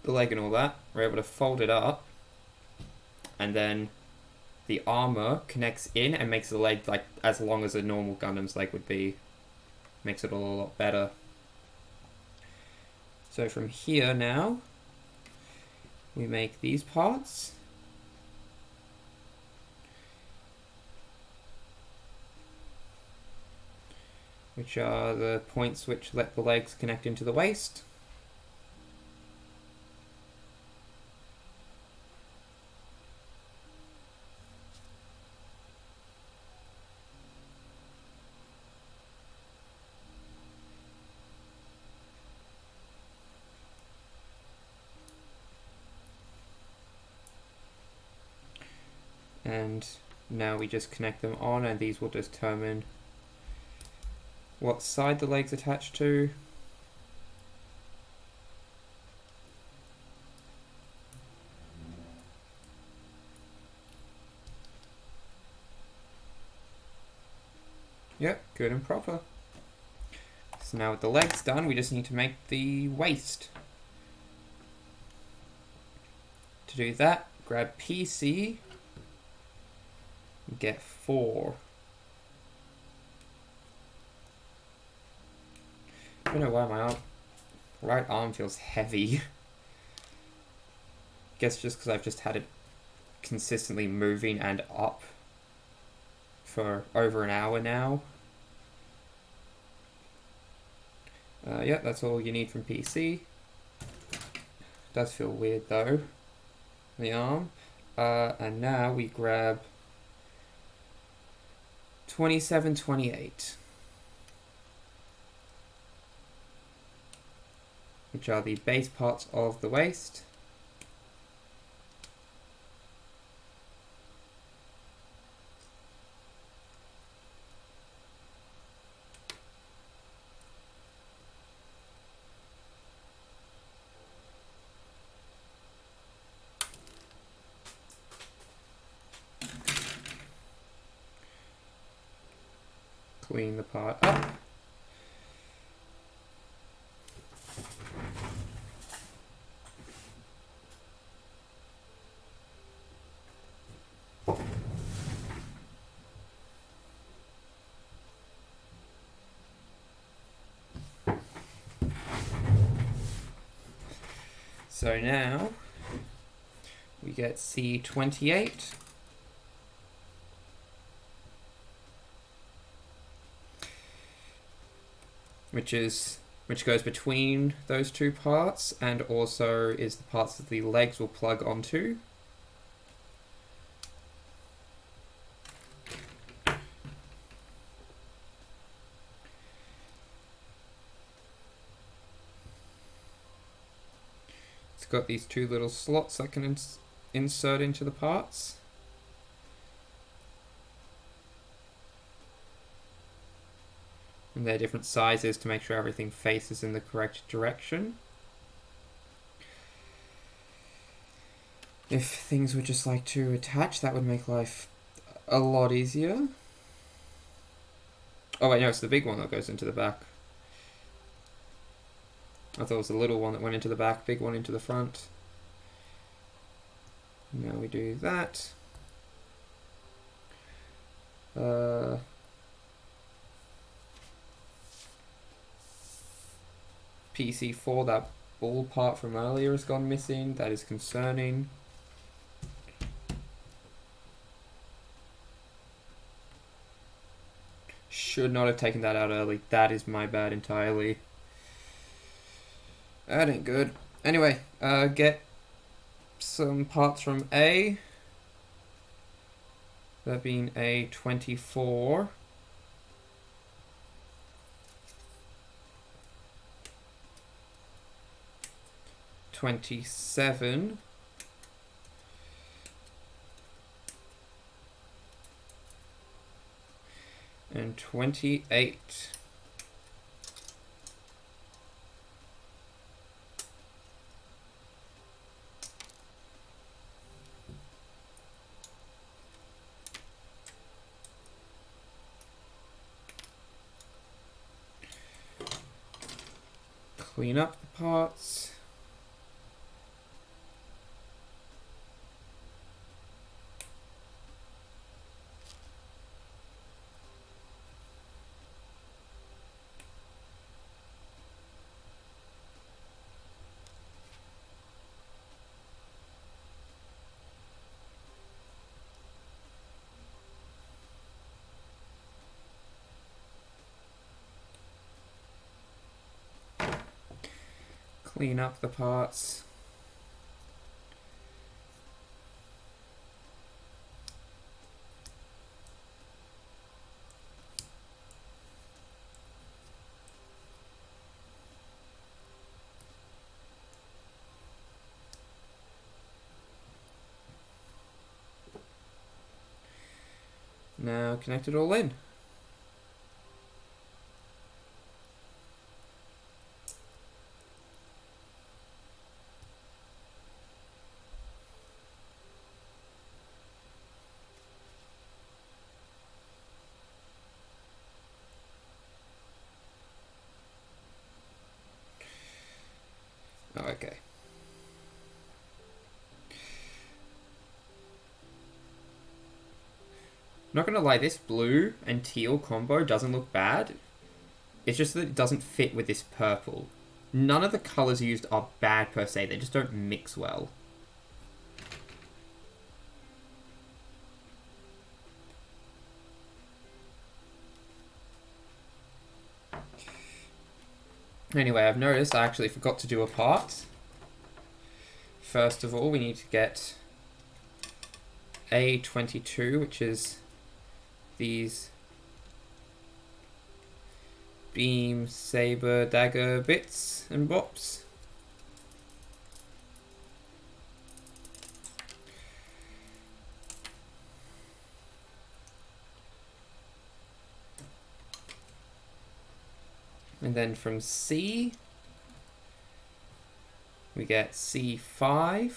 the leg and all that, we're able to fold it up, and then the armor connects in and makes the leg like as long as a normal Gundam's leg would be. Makes it all a lot better. So from here now, we make these parts. Which are the points which let the legs connect into the waist. And now we just connect them on, and these will determine what side the leg's attached to. Yep, good and proper. So now with the legs done, we just need to make the waist. To do that, grab PC, get 4. I don't know why my right arm feels heavy. Guess just because I've just had it consistently moving and up for over an hour now. Yeah, that's all you need from PC. Does feel weird though, the arm. And now we grab 2728. Which are the base parts of the waist. Clean the part up. So now we get C28, which goes between those two parts and also is the parts that the legs will plug onto. It's got these two little slots I can insert into the parts. And they're different sizes to make sure everything faces in the correct direction. If things were just like to attach, that would make life a lot easier. Oh wait, no, it's the big one that goes into the back. I thought it was the little one that went into the back, big one into the front. Now we do that. PC4, that ball part from earlier has gone missing. That is concerning. Should not have taken that out early. That is my bad entirely. That ain't good. Anyway, get some parts from A. That being a 24. $27. And 28. Clean up the parts. Clean up the parts. Now connect it all in. Oh, okay. Not gonna lie, this blue and teal combo doesn't look bad. It's just that it doesn't fit with this purple. None of the colors used are bad per se, they just don't mix well. Anyway, I've noticed I actually forgot to do a part. First of all, we need to get A22, which is these beam, saber, dagger bits and bops. And then from C, we get C5.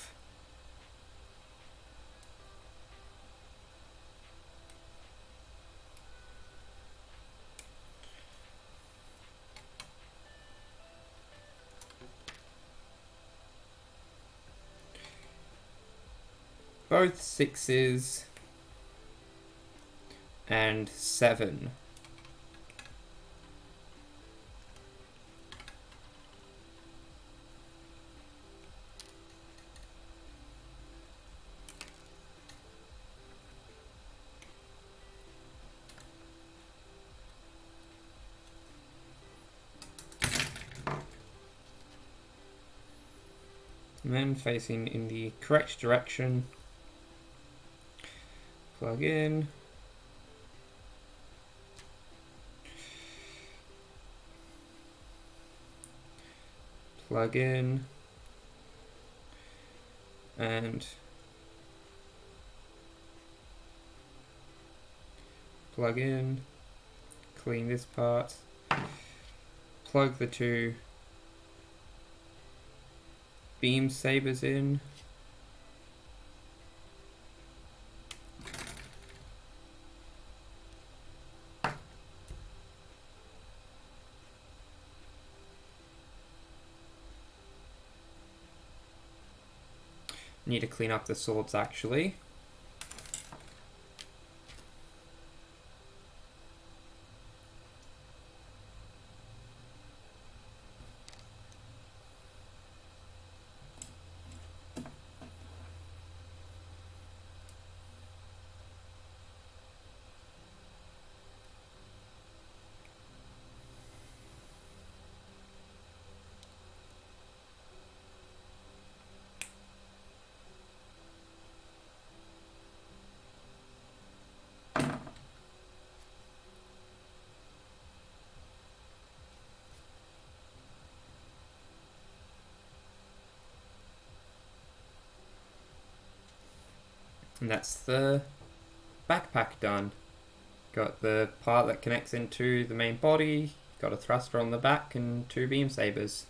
Both 6s and 7. And then facing in the correct direction, plug in, plug in, and plug in, clean this part, plug the two beam sabers in, need to clean up the swords actually. And that's the backpack done. Got the part that connects into the main body, got a thruster on the back and 2 beam sabers.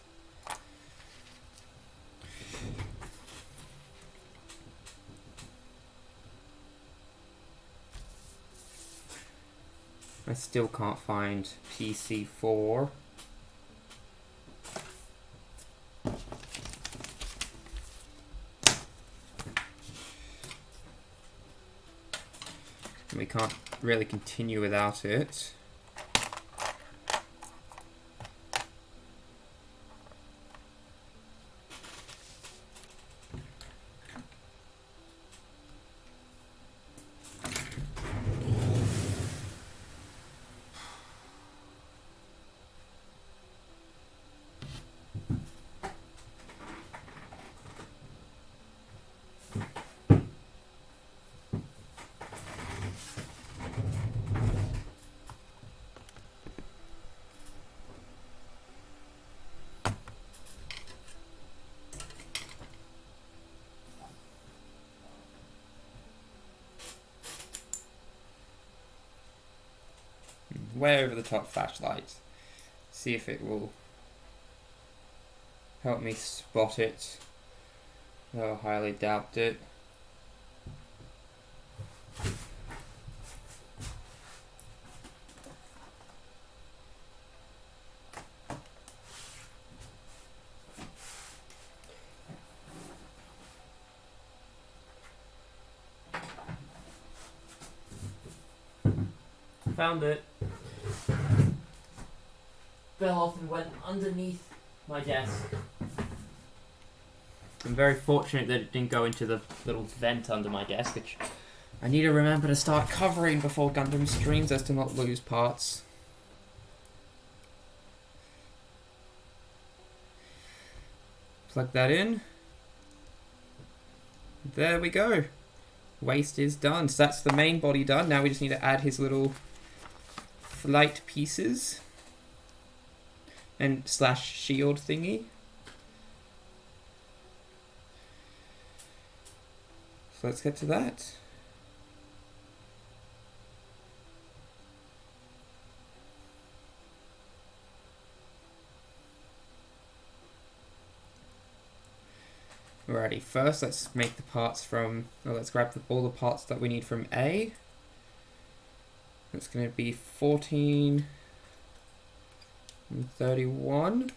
I still can't find PC4. We can't really continue without it. Way over the top flashlight. See if it will help me spot it. Though I highly doubt it. Found it. Fell off and went underneath my desk. I'm very fortunate that it didn't go into the little vent under my desk, which I need to remember to start covering before Gundam streams as to not lose parts. Plug that in. There we go. Waist is done. So that's the main body done. Now we just need to add his little flight pieces and slash shield thingy. So let's get to that. Alrighty, first let's make the parts from, let's grab all the parts that we need from A. That's going to be 14 and 31.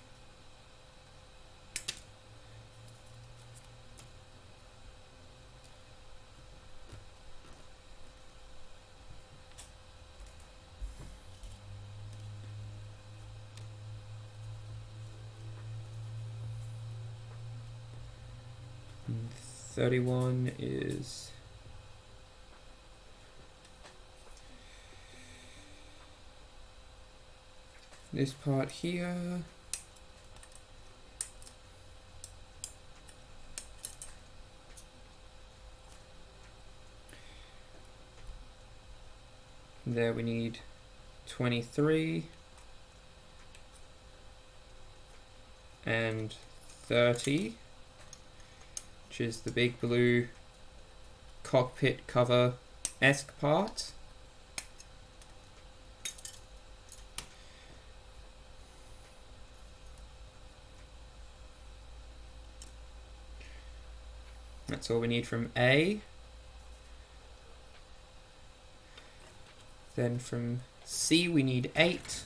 And 31 is this part here. There we need 23 and 30, which is the big blue cockpit cover-esque part. That's all we need from A. Then from C we need 8.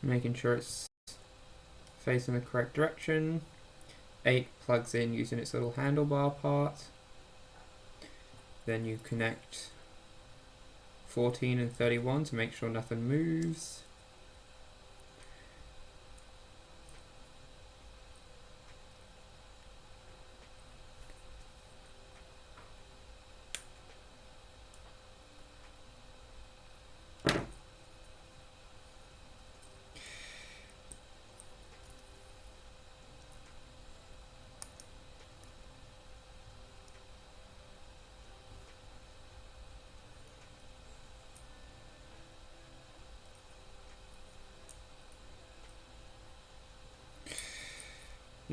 Making sure it's facing the correct direction. 8 plugs in using its little handlebar part. Then you connect 14 and 31 to make sure nothing moves.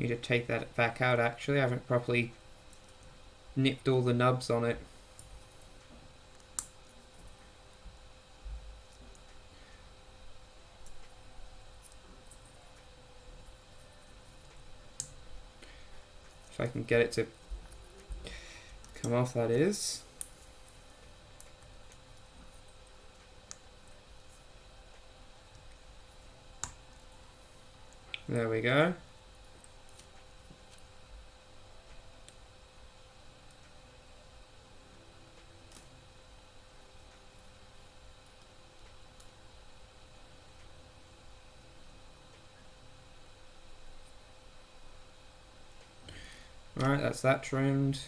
Need to take that back out actually. I haven't properly nipped all the nubs on it. If I can get it to come off, that is. There we go. Right, that's that trimmed.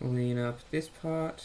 Clean up this part.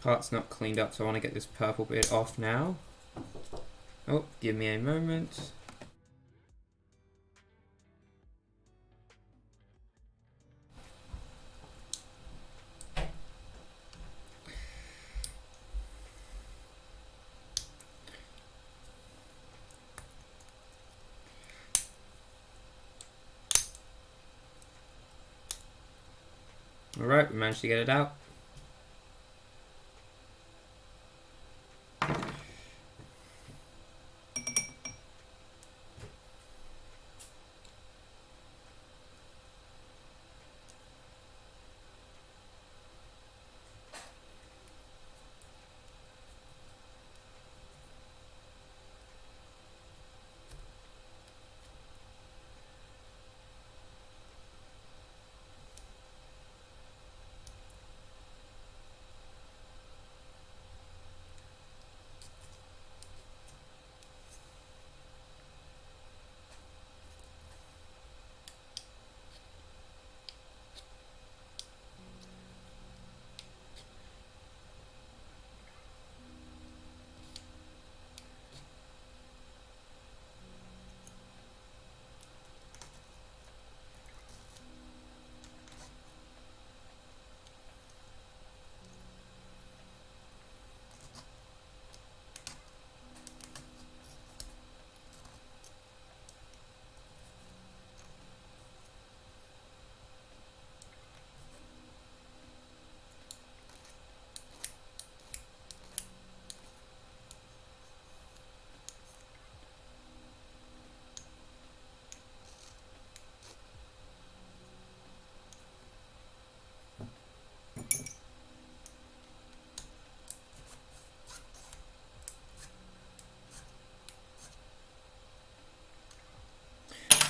Part's not cleaned up, so I want to get this purple bit off now. Oh, give me a moment. Alright, we managed to get it out.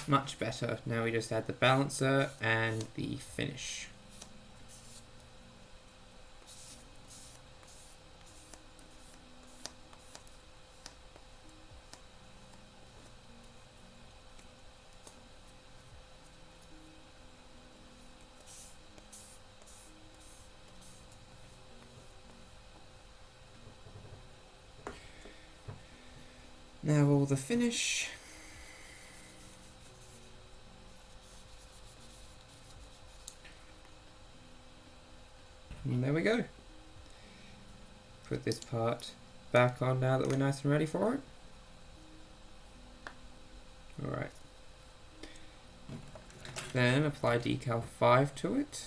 Much better. Now we just add the balancer and the finish. Now all the finish. And there we go. put this part back on now that we're nice and ready for it. Alright. Then apply decal 5 to it.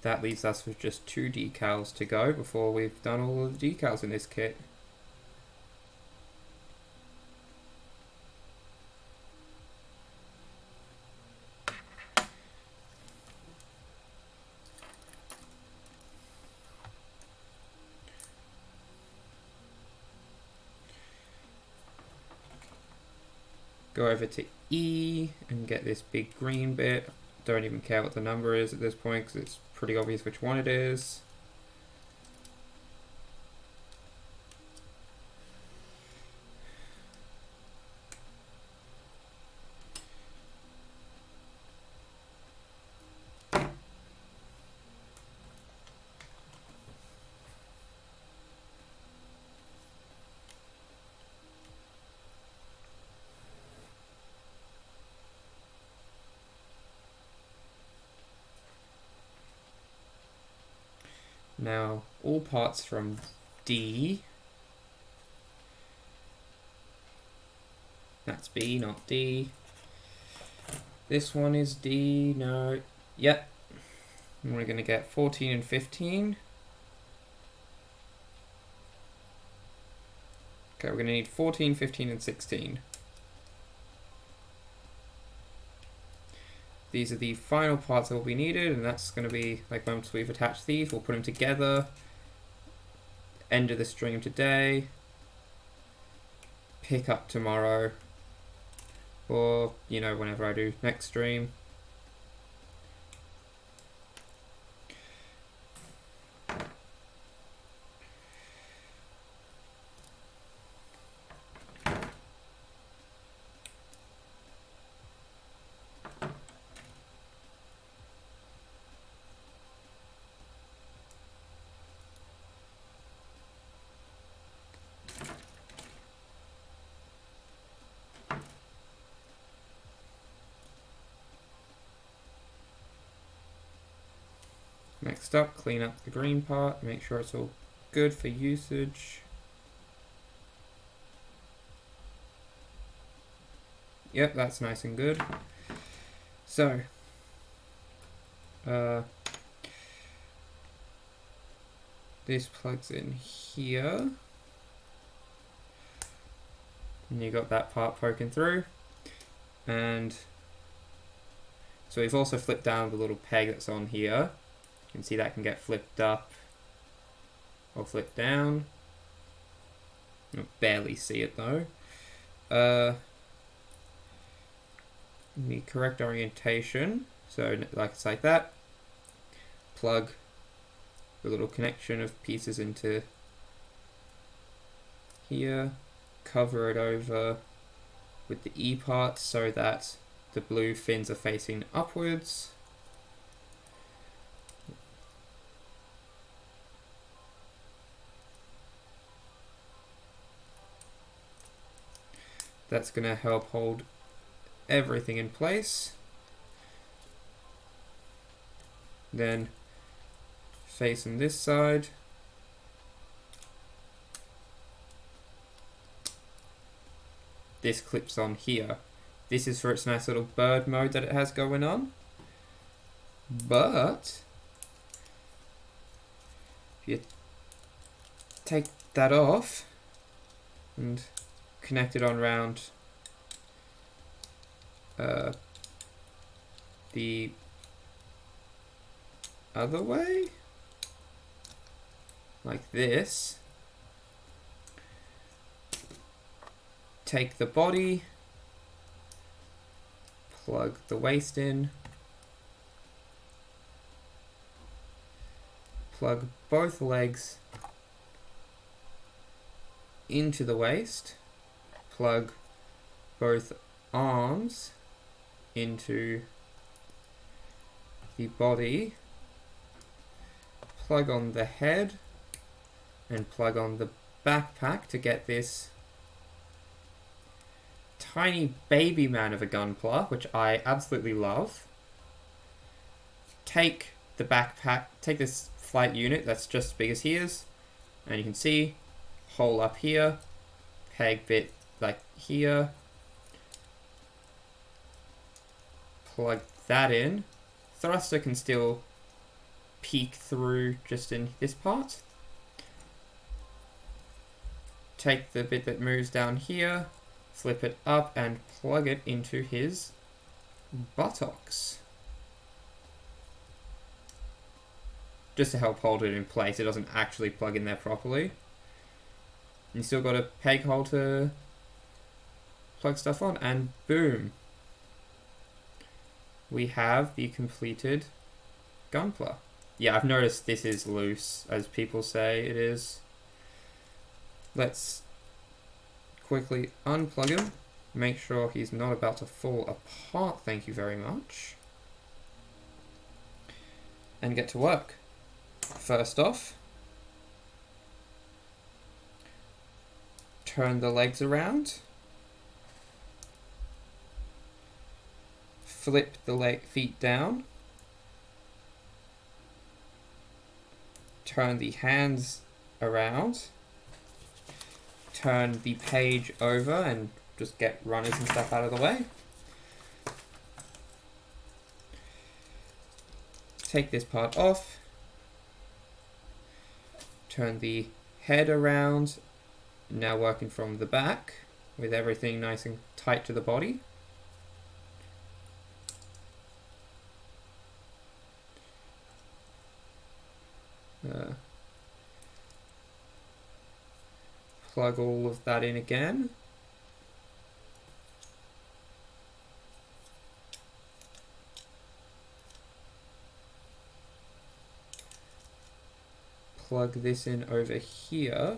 That leaves us with just 2 decals to go before we've done all of the decals in this kit. Go over to E and get this big green bit. Don't even care what the number is at this point because it's pretty obvious which one it is. Now, all parts from D, that's B, not D. This one is D, no, yep. And we're going to get 14 and 15. Okay, we're going to need 14, 15, and 16. These are the final parts that will be needed, and that's going to be, like, once we've attached these, we'll put them together. End of the stream today. Pick up tomorrow. Or, you know, whenever I do next stream. Next up, clean up the green part, make sure it's all good for usage. Yep, that's nice and good. So, this plugs in here. And you got that part poking through. And so we've also flipped down the little peg that's on here. You can see that can get flipped up or flipped down. You'll barely see it though. The correct orientation, so like it's like that. Plug the little connection of pieces into here. Cover it over with the E part so that the blue fins are facing upwards. That's going to help hold everything in place. Then facing this side, this clips on here. This is for its nice little bird mode that it has going on. But if you take that off and connect it on around the other way, like this. Take the body, plug the waist in, plug both legs into the waist, plug both arms into the body, plug on the head, and plug on the backpack to get this tiny baby man of a Gunpla, which I absolutely love. Take the backpack, take this flight unit that's just as big as he is, and you can see, hole up here, peg bit like here, plug that in. Thruster can still peek through just in this part. Take the bit that moves down here, flip it up and plug it into his buttocks. Just to help hold it in place, it doesn't actually plug in there properly. You still got a peg hole to plug stuff on, and boom. We have the completed Gunpla. Yeah, I've noticed this is loose, as people say it is. Let's quickly unplug him. Make sure he's not about to fall apart, thank you very much. And get to work. First off, turn the legs around. Flip the feet down. Turn the hands around. Turn the page over and just get runners and stuff out of the way. Take this part off. Turn the head around. Now working from the back with everything nice and tight to the body. Plug all of that in again. Plug this in over here.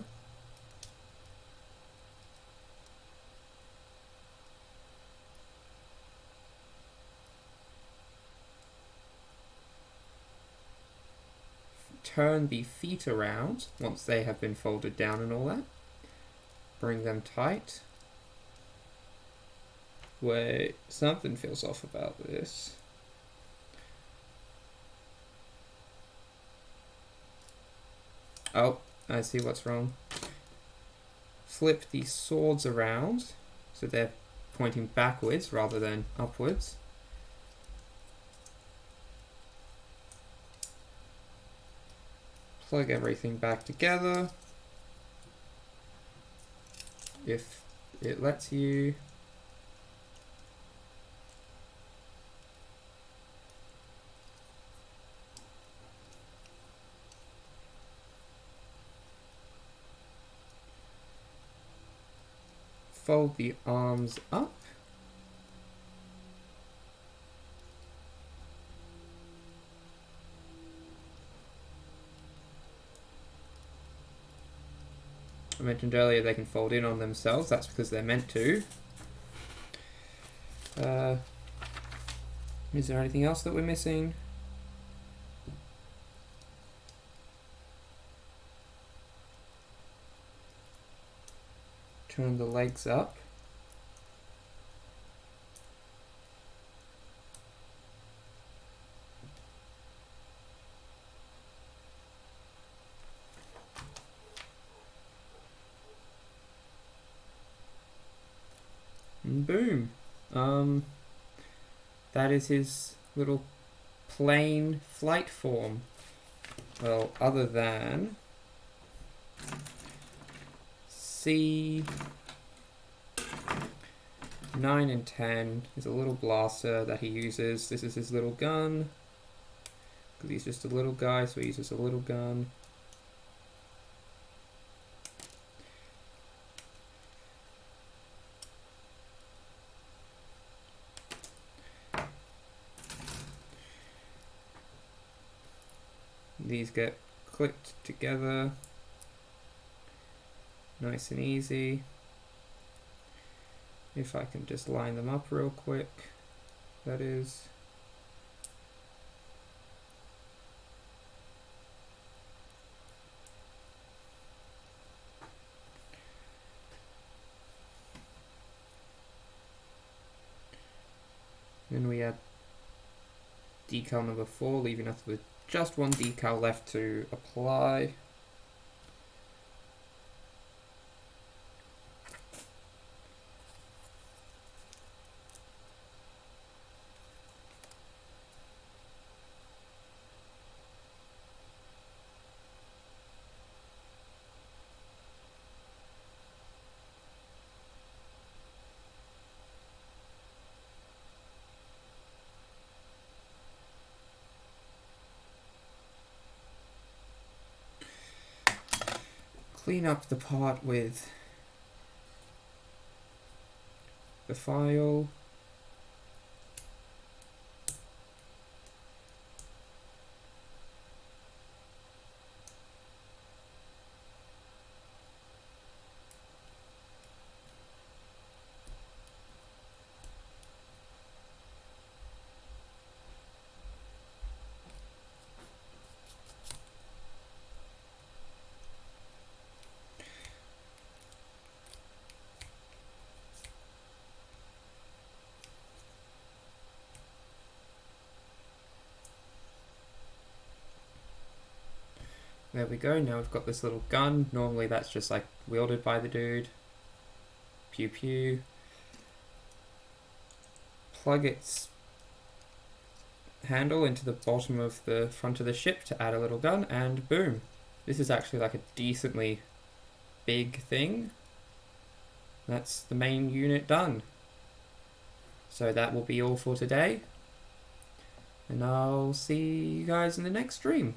Turn the feet around once they have been folded down and all that. Bring them tight. Wait, something feels off about this. Oh, I see what's wrong. Flip the swords around so they're pointing backwards rather than upwards. Plug everything back together. If it lets you. Fold the arms up. I mentioned earlier they can fold in on themselves, that's because they're meant to. Is there anything else that we're missing? Turn the legs up. And boom. That is his little plane flight form. Well, other than C9 and 10 is a little blaster that he uses. This is his little gun, because he's just a little guy, so he uses a little gun. These get clicked together, nice and easy. If I can just line them up real quick, that is. Then we add decal number 4, leaving us with just one decal left to apply. Clean up the part with the file. There we go, now we've got this little gun. Normally that's just like wielded by the dude. Pew pew. Plug its handle into the bottom of the front of the ship to add a little gun, and boom. This is actually like a decently big thing. That's the main unit done. So that will be all for today. And I'll see you guys in the next stream.